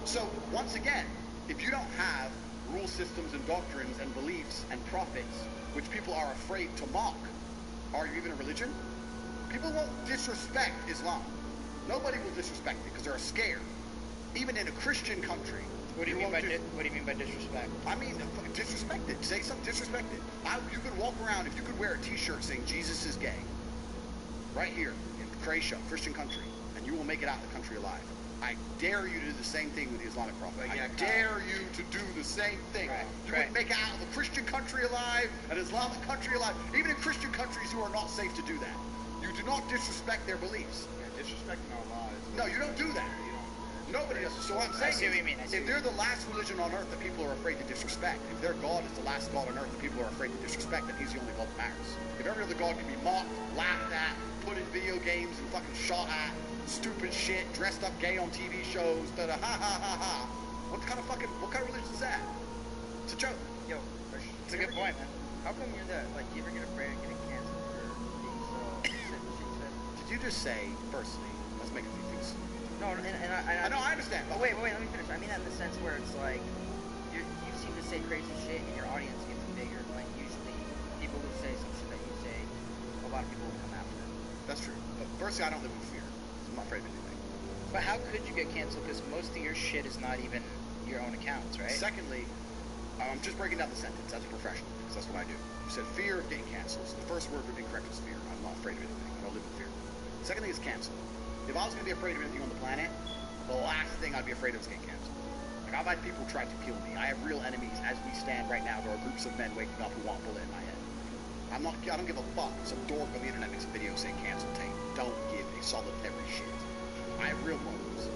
So once again, if you don't have rule systems and doctrines and beliefs and prophets which people are afraid to mock, are you even a religion? People won't disrespect Islam. Nobody will disrespect it because they're scared. Even in a Christian country. What do you mean by disrespect? I mean, disrespect it. Say something, disrespect it. You could walk around, if you could wear a t-shirt saying Jesus is gay, right here in Croatia, Christian country, and you will make it out of the country alive. I dare you to do the same thing with the Islamic Prophet. I dare you to do the same thing. You would make it out of a Christian country alive, an Islamic country alive, even in Christian countries who are not safe to do that. You do not disrespect their beliefs. Yeah, disrespecting our lives. No, you don't do that. Nobody does. So what I'm saying is, if they're the last religion on earth that people are afraid to disrespect, if their God is the last God on earth that people are afraid to disrespect, then he's the only God that matters. If every other God can be mocked, laughed at, put in video games and fucking shot at, stupid shit, dressed up gay on TV shows, ha ha ha ha. What kind of religion is that? It's a joke. Yo, it's a good point, man. How come you're you ever get afraid of getting canceled for being so Did you just say, firstly, let's make a few things. No, I know, I understand. But wait, let me finish. I mean that in the sense where it's like, you seem to say crazy shit and your audience gets bigger. When usually people who say some shit that you say, a lot of people will come after it. That's true. But firstly, I don't live in fear. I'm not afraid of anything. But how could you get canceled? Because most of your shit is not even your own accounts, right? Secondly, I'm just breaking down the sentence as a professional, because that's what I do. You said fear of getting canceled. So the first word would be correct was fear. I'm not afraid of anything. I don't live in fear. Secondly is cancel. If I was going to be afraid of anything on the planet, the last thing I'd be afraid of is getting canceled. Like, I've had people try to kill me. I have real enemies as we stand right now. There are groups of men waking up who want a bullet in my head. I don't give a fuck if some dork on the internet makes a video saying cancel Tate. Don't give a solitary shit. I have real motives.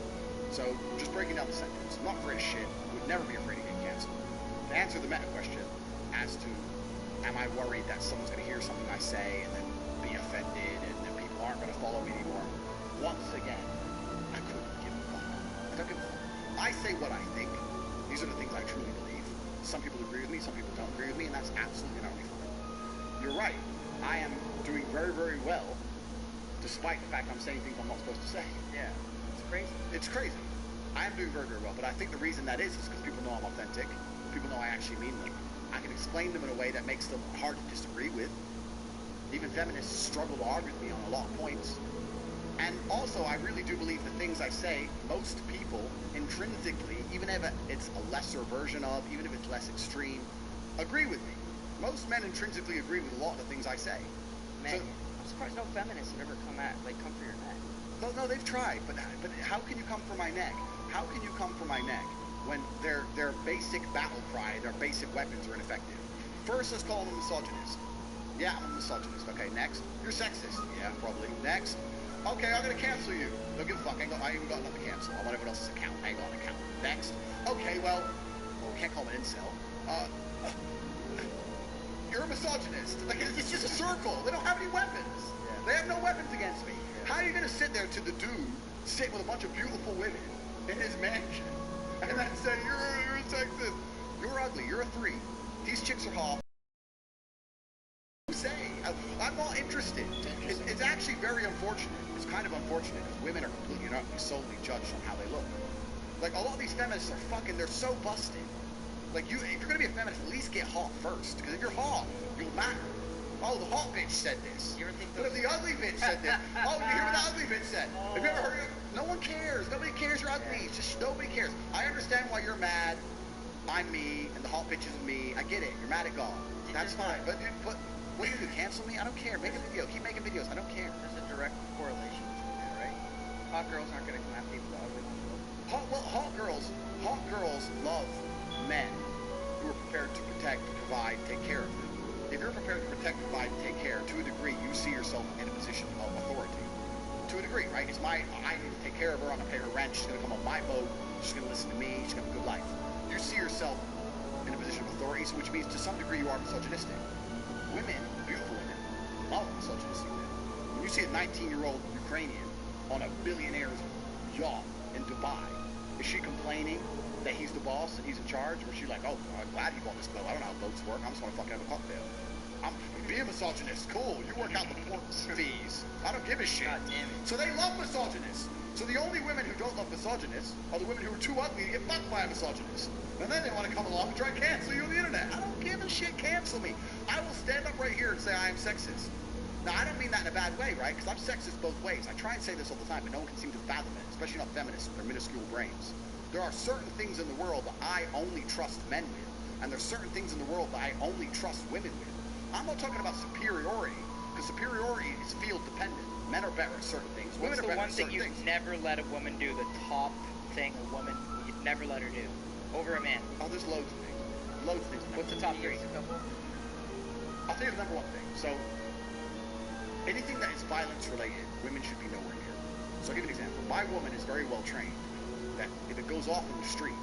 So, just breaking down the sentence. I'm not afraid of shit. Would never be afraid of getting canceled. To answer the meta question as to, am I worried that someone's going to hear something I say and then be offended and then people aren't going to follow me anymore? Once again, I couldn't give a fuck. I don't give a fuck. I say what I think. These are the things I truly believe. Some people agree with me, some people don't agree with me, and that's absolutely not fine. You're right. I am doing very, very well, despite the fact I'm saying things I'm not supposed to say. Yeah, it's crazy. It's crazy. I am doing very, very well, but I think the reason that is because people know I'm authentic. People know I actually mean them. I can explain them in a way that makes them hard to disagree with. Even feminists struggle to argue with me on a lot of points. And also, I really do believe the things I say, most people intrinsically, even if it's a lesser version of, even if it's less extreme, agree with me. Most men intrinsically agree with a lot of the things I say. Man, So, I'm surprised no feminists have ever come for your neck. no, they've tried, but how can you come for my neck? How can you come for my neck when their basic battle cry, their basic weapons are ineffective? First, let's call them a misogynist. Yeah, I'm a misogynist. Okay, next. You're sexist. Yeah, probably. Next. Okay, I'm gonna cancel you. Don't give a fuck. I ain't even got nothing to cancel. I'm on everyone else's account. I ain't got an account. Next. Okay, well, we can't call him an incel. You're a misogynist. Like, it's just a circle. They don't have any weapons. Yeah. They have no weapons against me. Yeah. How are you gonna sit there to the dude sitting with a bunch of beautiful women in his mansion and then say, you're a sexist? You're ugly. You're a 3. These chicks are hot. Say, I'm not interested. It's actually very unfortunate. It's kind of unfortunate because women are completely not solely judged on how they look. Like, a lot of these feminists are fucking, they're so busted. Like, if you're gonna be a feminist, at least get hot first. Because if you're hot, you'll matter. Oh, the hot bitch said this. You ever think what if the ugly bitch said this? Oh, you hear what the ugly bitch said? Have you ever heard of it? No one cares. Nobody cares you're ugly. It's just nobody cares. I understand why you're mad. I'm me, and the hot bitch is me. I get it. You're mad at God. That's fine. But what do you do? Cancel me? I don't care. Make a video. Keep making videos. I don't care. There's a direct correlation between that, right? Hot girls aren't going to come after you for the ugly ones. Hot girls love men who are prepared to protect, provide, take care of them. If you're prepared to protect, provide, and take care, to a degree, you see yourself in a position of authority. To a degree, right? I need to take care of her. I'm going to pay her rent. She's going to come on my boat. She's going to listen to me. She's going to have a good life. You see yourself in a position of authority, so which means to some degree you are misogynistic. Women, beautiful women, love misogynistic men. When you see a 19-year-old Ukrainian on a billionaire's yacht in Dubai, is she complaining that he's the boss and he's in charge? Or is she like, oh, I'm glad he bought this boat. I don't know how boats work. I just want to fucking have a cocktail. Be a misogynist. Cool. You work out the port fees. I don't give a shit. God damn it. So they love misogynists. So the only women who don't love misogynists are the women who are too ugly to get fucked by a misogynist. And then they want to come along and try and cancel you on the internet. I don't give a shit. Cancel me. I will stand up right here and say I am sexist. Now, I don't mean that in a bad way, right? Because I'm sexist both ways. I try and say this all the time, but no one can seem to fathom it, especially not feminists with their minuscule brains. There are certain things in the world that I only trust men with, and there's certain things in the world that I only trust women with. I'm not talking about superiority, because superiority is field dependent. Men are better at certain things. Women are better at certain things. What's the one thing you'd never let a woman do, the top thing a woman you'd never let her do, over a man? Oh, there's loads of things. Loads of things. What's the top 3? I'll tell you the number one thing. So, anything that is violence related, women should be nowhere near. So I'll give you an example. My woman is very well trained that if it goes off in the street,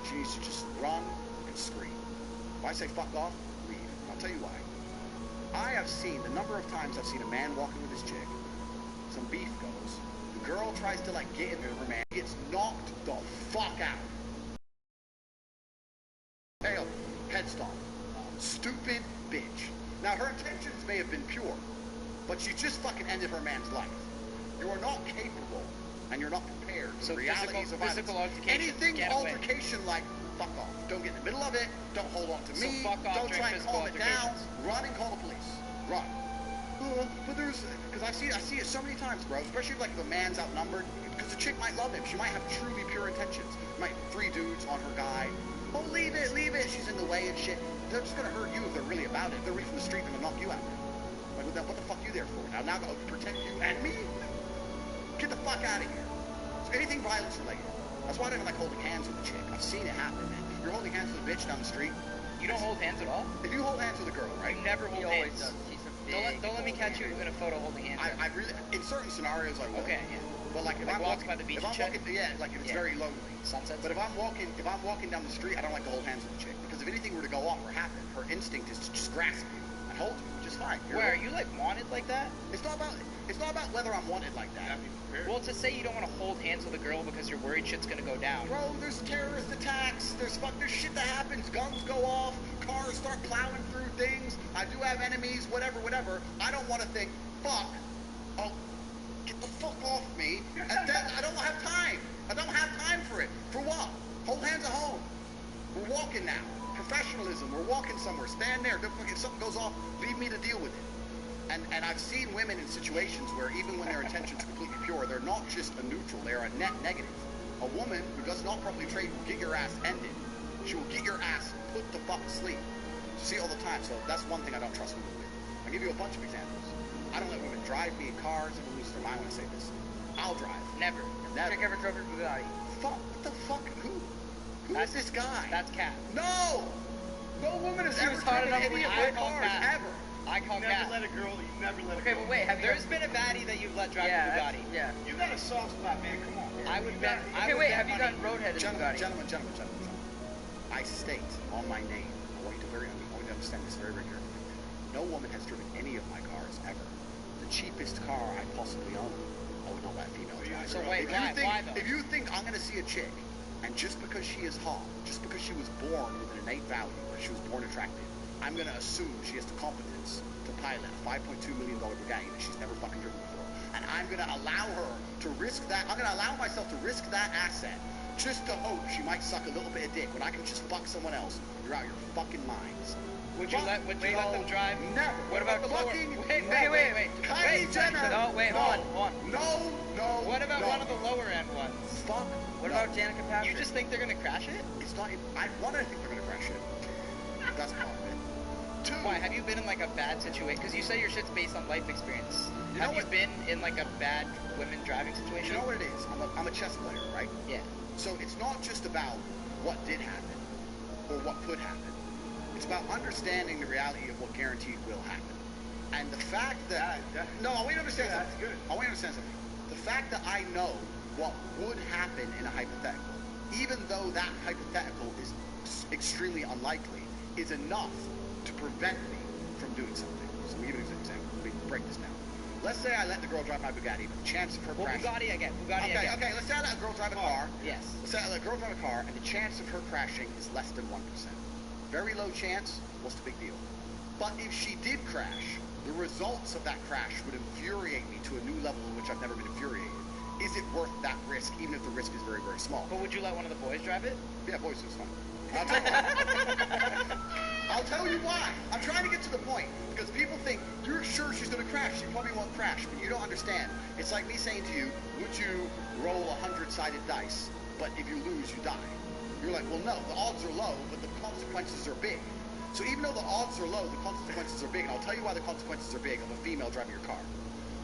she needs to just run and scream. If I say fuck off, leave. I'll tell you why. I have seen, the number of times I've seen a man walking with his chick, some beef goes, the girl tries to like get into her man, gets knocked the fuck out. Tail, head stomp. Stupid bitch. Now her intentions may have been pure, but she just fucking ended her man's life. You are not capable, and you're not prepared for the realities of physical violence. altercation. Anything altercation like fuck off. Don't get in the middle of it. Don't hold on to me. So fuck off. Don't try and calm it down. Run and call the police. Run. But there's, because I see it so many times, bro. Especially like if a man's outnumbered, because the chick might love him. She might have truly pure intentions. Might 3 dudes on her guy. Oh, leave it. She's in the way and shit. They're just gonna hurt you if they're really about it. If they're really from the street, they're gonna knock you out. Like, what the fuck you there for? Now gotta protect you and me? Get the fuck out of here. So anything violence related. That's why I don't like holding hands with a chick. I've seen it happen, man. You're holding hands with a bitch down the street. You don't hold hands at all? If you hold hands with a girl, right? You never hold He always hands. does. He's a Don't big let me catch you in a photo holding hands. I really, in certain scenarios, I will. Okay, yeah. But like if Like I'm walks walking by the beach if and I'm shit? walking, yeah, like if it's Yeah. very lonely. Sunsets? But if I'm walking down the street, I don't like to hold hands with a chick because if anything were to go off or happen, her instinct is to just grasp you and hold you, which is fine. Where are you like wanted like that? It's not about whether I'm wanted like that. Well, to say you don't want to hold hands with a girl because you're worried shit's gonna go down. Bro, there's terrorist attacks. There's shit that happens. Guns go off. Cars start plowing through things. I do have enemies. Whatever. I don't want to think, fuck. Oh, get the fuck off me. And then I don't have time. I don't have time for it. For what? Hold hands at home. We're walking now. Professionalism. We're walking somewhere. Stand there. If something goes off, leave me to deal with it. And I've seen women in situations where even when their intentions are completely pure, they're not just a neutral, they're a net negative. A woman who does not properly train will get your ass ended. She will get your ass put the fuck to sleep. You see it all the time, so that's one thing I don't trust women with. I'll give you a bunch of examples. I don't let women drive me in cars. Everyone loses their mind when I say this. I'll drive. Never. Chick ever drove your Bugatti? Fuck, what the fuck? Who is this guy? That's Cat. No! No woman has She ever was hot driven enough any for of you. my cars, ever. I call You never Cat. let a girl. You never let a Okay, girl. but wait, there's been a baddie that you've let drive your Bugatti. Yeah. You got a soft spot, man. Come on. I would bet. Okay, wait. Have you gotten roadheaded in Bugatti? Gentlemen. I state on my name. I want you to understand this very, very carefully. No woman has driven any of my cars ever. The cheapest car I possibly own, I would not let a female drive. So wait, why though? If you think I'm going to see a chick, and just because she is hot, just because she was born with an innate value, or she was born attractive, I'm going to assume she has the competence to pilot a $5.2 million Bugatti that she's never fucking driven before. And I'm going to allow her to risk that. I'm going to allow myself to risk that asset just to hope she might suck a little bit of dick when I can just fuck someone else. You're out your fucking minds. Would you let them drive? Never. What about the lower? fucking Wait. Kylie Jenner. No, wait, hold on. No. What about one of the lower end ones? Fuck. What about Danica Patrick? You just think they're gonna crash it? It's not. I think they're gonna crash it. That's part of it. Two. Why? Have you been in like a bad situation? Because you say your shit's based on life experience. You know Have you what? been in like a bad women driving situation? You know what it is? I'm a chess player, right? Yeah. So it's not just about what did happen or what could happen. It's about understanding the reality of what guaranteed will happen. And the fact that no, I want you to understand something. That's good. I want you to understand something. The fact that I know what would happen in a hypothetical, even though that hypothetical is extremely unlikely, is enough to prevent me from doing something. So let me give you an example. Let me break this down. Let's say I let the girl drive my Bugatti, but the chance of her crashing... Bugatti again. Okay, let's say I let a girl drive a car. Yes. Let's say I let a girl drive a car, and the chance of her crashing is less than 1%. Very low chance. What's the big deal? But if she did crash, the results of that crash would infuriate me to a new level in which I've never been infuriated. Is it worth that risk, even if the risk is very, very small? But would you let one of the boys drive it? Yeah, boys is fine. I'll tell you why. I'll tell you why. I'm trying to get to the point, because people think, you're sure she's going to crash. She probably won't crash, but you don't understand. It's like me saying to you, would you roll 100-sided dice, but if you lose, you die? You're like, well, no, the odds are low, but the consequences are big. So even though the odds are low, the consequences are big, and I'll tell you why the consequences are big of a female driving your car.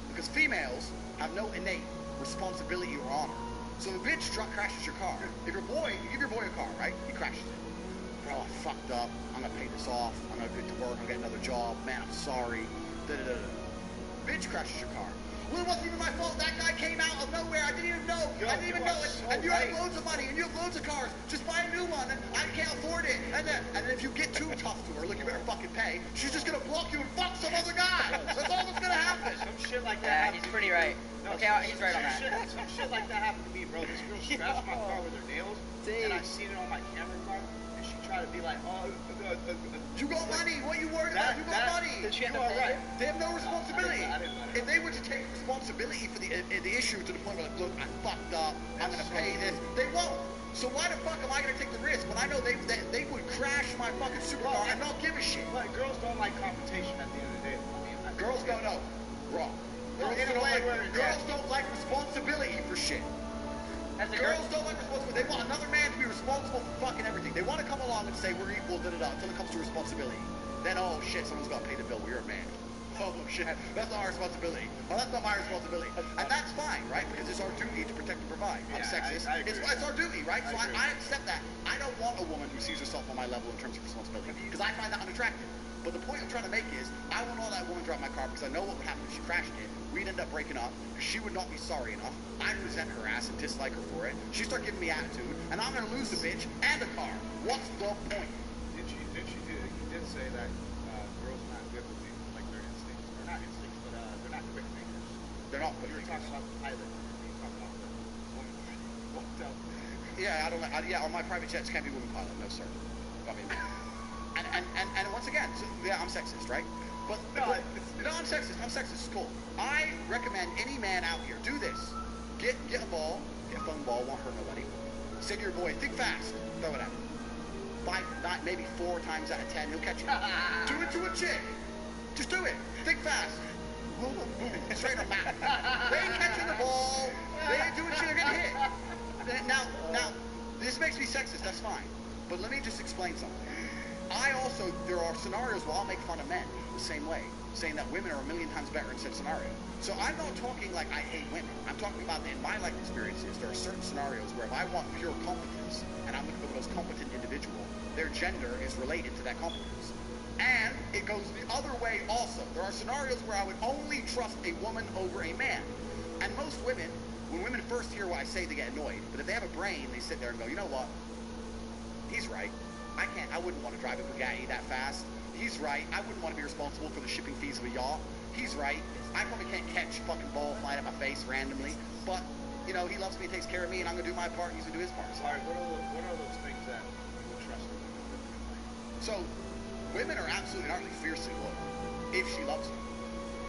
Because females have no innate responsibility or honor. So if a bitch crashes your car, if your boy, you give your boy a car, right? He crashes it. Bro, I fucked up. I'm gonna pay this off. I'm gonna get to work. I'll get another job. Man, I'm sorry. Bitch crashes your car. Well, it wasn't even my fault. That guy came out of nowhere. I didn't even know. I didn't even know it. So and you have loads of money, and you have loads of cars. Just buy a new one, and I can't afford it. And then if you get too tough to her, look, you better fucking pay. She's just gonna block you and fuck some other guy. That's all that's gonna happen. Some shit like that. Yeah, happened he's to pretty me. right. No, Okay, he's right on that. Some shit like that happened to me, bro. This girl scratched my car with her nails, and I seen it on my camera card, and she tried to be like, oh, You got money. What are you worried about? You got money. Did she end You up are paying? right. They have no responsibility. I didn't let her. If they were to take responsibility for the issue to the point where, like, look, I fucked up. I'm gonna pay this. They won't. So why the fuck am I gonna take the risk when I know they would crash my fucking supercar and not give a shit? But girls don't like confrontation at the end of the day. I mean, Girls don't know. Wrong. Girls in a don't way like, where- girls don't like responsibility for shit. Girls don't like responsibility. They want another man to be responsible for fucking everything. They want to come along and say we're equal, until it comes to responsibility. Then, oh shit, someone's got to pay the bill. We're a man. oh shit, that's not our responsibility. Well, that's not my responsibility. And that's fine, right? Because it's our duty to protect and provide. I'm sexist. It's our duty, right? So I accept that. I don't want a woman who sees herself on my level in terms of responsibility, because I find that unattractive. But the point I'm trying to make is, I will not let that woman drive my car because I know what would happen if she crashed it. We'd end up breaking up because she would not be sorry enough. I'd resent her ass and dislike her for it. She'd start giving me attitude, and I'm gonna lose the bitch and the car. What's the point? You did say that girls are not good with things, like their instincts. They're not instincts, but they're not quick thinkers. They're not quick You were thinkers. talking about the pilot. You were talking about the woman who walked out. Yeah, I don't. Yeah, on my private jets can't be women pilot. No, sir. I mean, and once again, so, yeah, I'm sexist, right? But no, I'm sexist. I'm sexist. It's cool. I recommend any man out here do this. Get a ball, get a phone ball, won't hurt nobody. Say to your boy, think fast, throw it at him. 5, not maybe 4 times out of 10, he'll catch it. Do it to a chick. Just do it. Think fast. Boom, boom, straight up map. They ain't catching the ball. They ain't doing shit. They're getting hit. Now, this makes me sexist. That's fine. But let me just explain something. There are scenarios where I'll make fun of men the same way, saying that women are a million times better in said scenario. So I'm not talking like I hate women. I'm talking about in my life experiences, there are certain scenarios where if I want pure competence, and I'm looking for the most competent individual, their gender is related to that competence. And it goes the other way also. There are scenarios where I would only trust a woman over a man. And most women, when women first hear what I say, they get annoyed. But if they have a brain, they sit there and go, you know what? He's right. I wouldn't want to drive a Bugatti that fast. He's right. I wouldn't want to be responsible for the shipping fees of a yacht. He's right. I probably can't catch a fucking ball flying at my face randomly. But, you know, he loves me, takes care of me, and I'm going to do my part, and he's going to do his part. So, All right, what are those things that you would trust a woman with? So, women are absolutely not fiercely loyal if she loves you.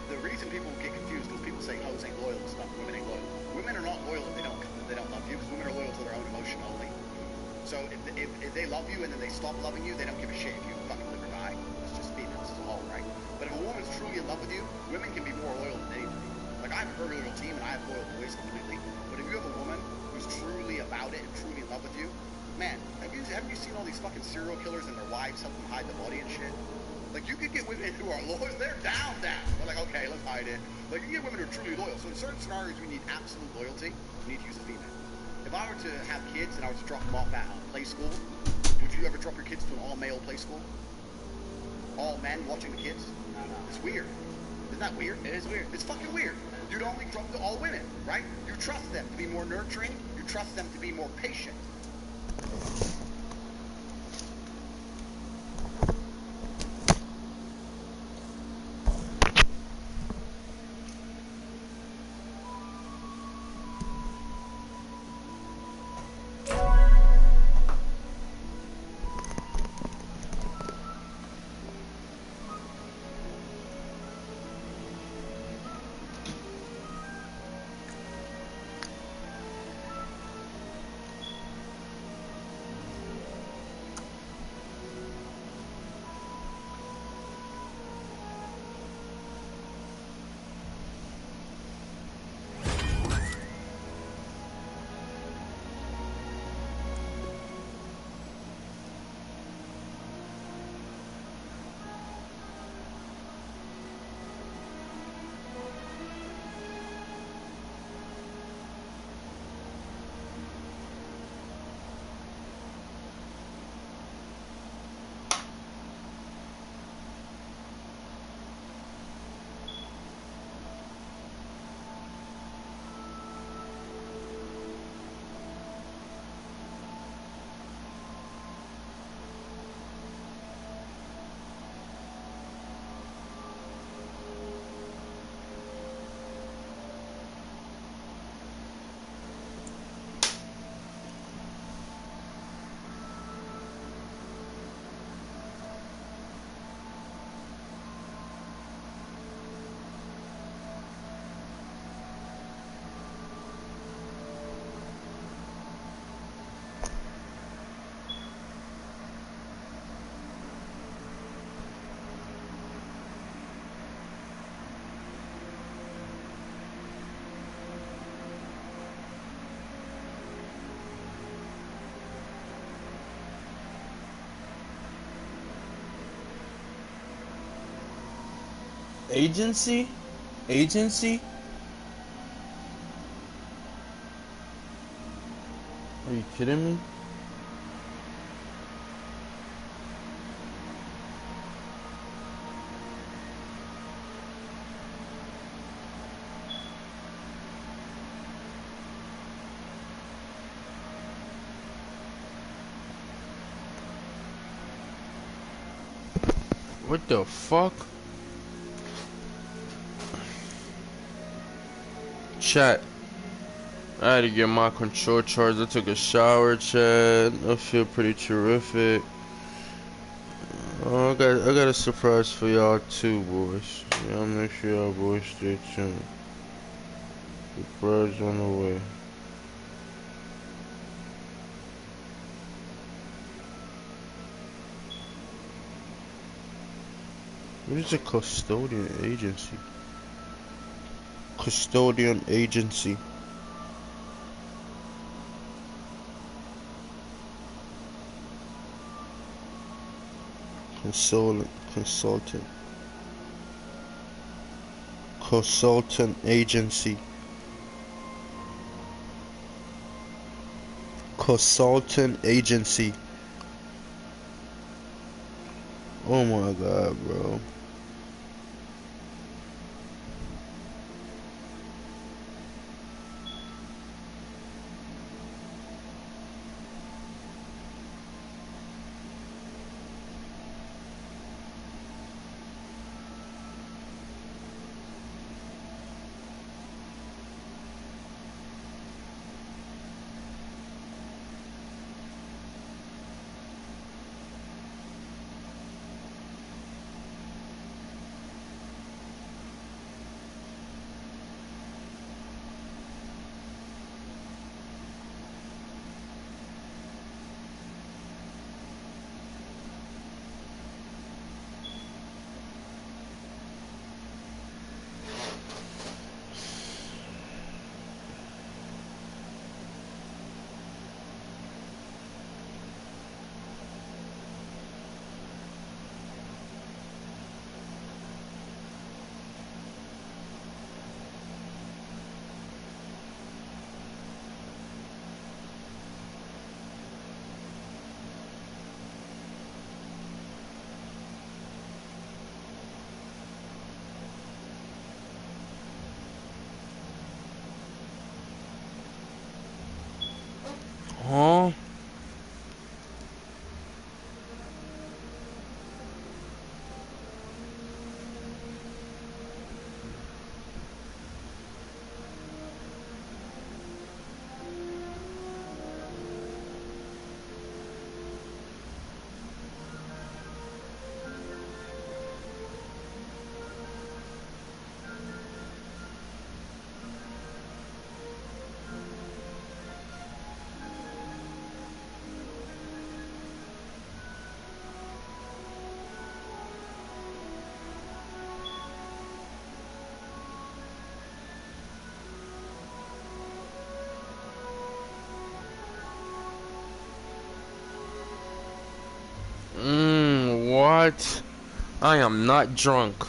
The reason people get confused is people say hoes ain't loyal and stuff. Women ain't loyal. Women are not loyal if they don't love you, because women are loyal to their own emotion only. So if they love you and then they stop loving you, they don't give a shit if you fucking live or die. It's just females as a whole, right? But if a woman's truly in love with you, women can be more loyal than anything. Like, I have a very loyal team and I have loyal boys completely. But if you have a woman who's truly about it and truly in love with you, man, haven't you seen all these fucking serial killers and their wives help them hide the body and shit? Like, you could get women who are loyal, they're down. They're like, okay, let's hide it. Like, you get women who are truly loyal. So in certain scenarios, we need absolute loyalty. We need to use a female. If I were to have kids and I were to drop them off at play school, would you ever drop your kids to an all-male play school? All men watching the kids? No. It's weird. Isn't that weird? It is weird. It's fucking weird. You'd only drop to all women, right? You trust them to be more nurturing. You trust them to be more patient. Agency? Agency? Are you kidding me? What the fuck? Chat. I had to get my control charged. I took a shower, chat. I feel pretty terrific. Oh, I got a surprise for y'all too, boys. Y'all make sure y'all boys stay tuned. Surprise on the way. What is a custodian agency? Custodian agency. Consultant agency. Consultant agency. Oh my god, bro. Huh? What? I am not drunk.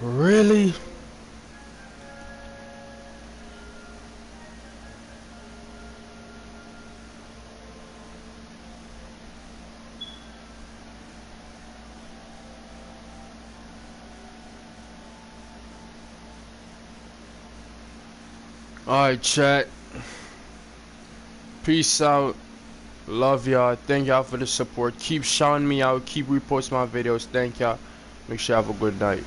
Really? Alright, chat. Peace out. Love y'all. Thank y'all for the support. Keep shouting me out. Keep reposting my videos. Thank y'all. Make sure you have a good night.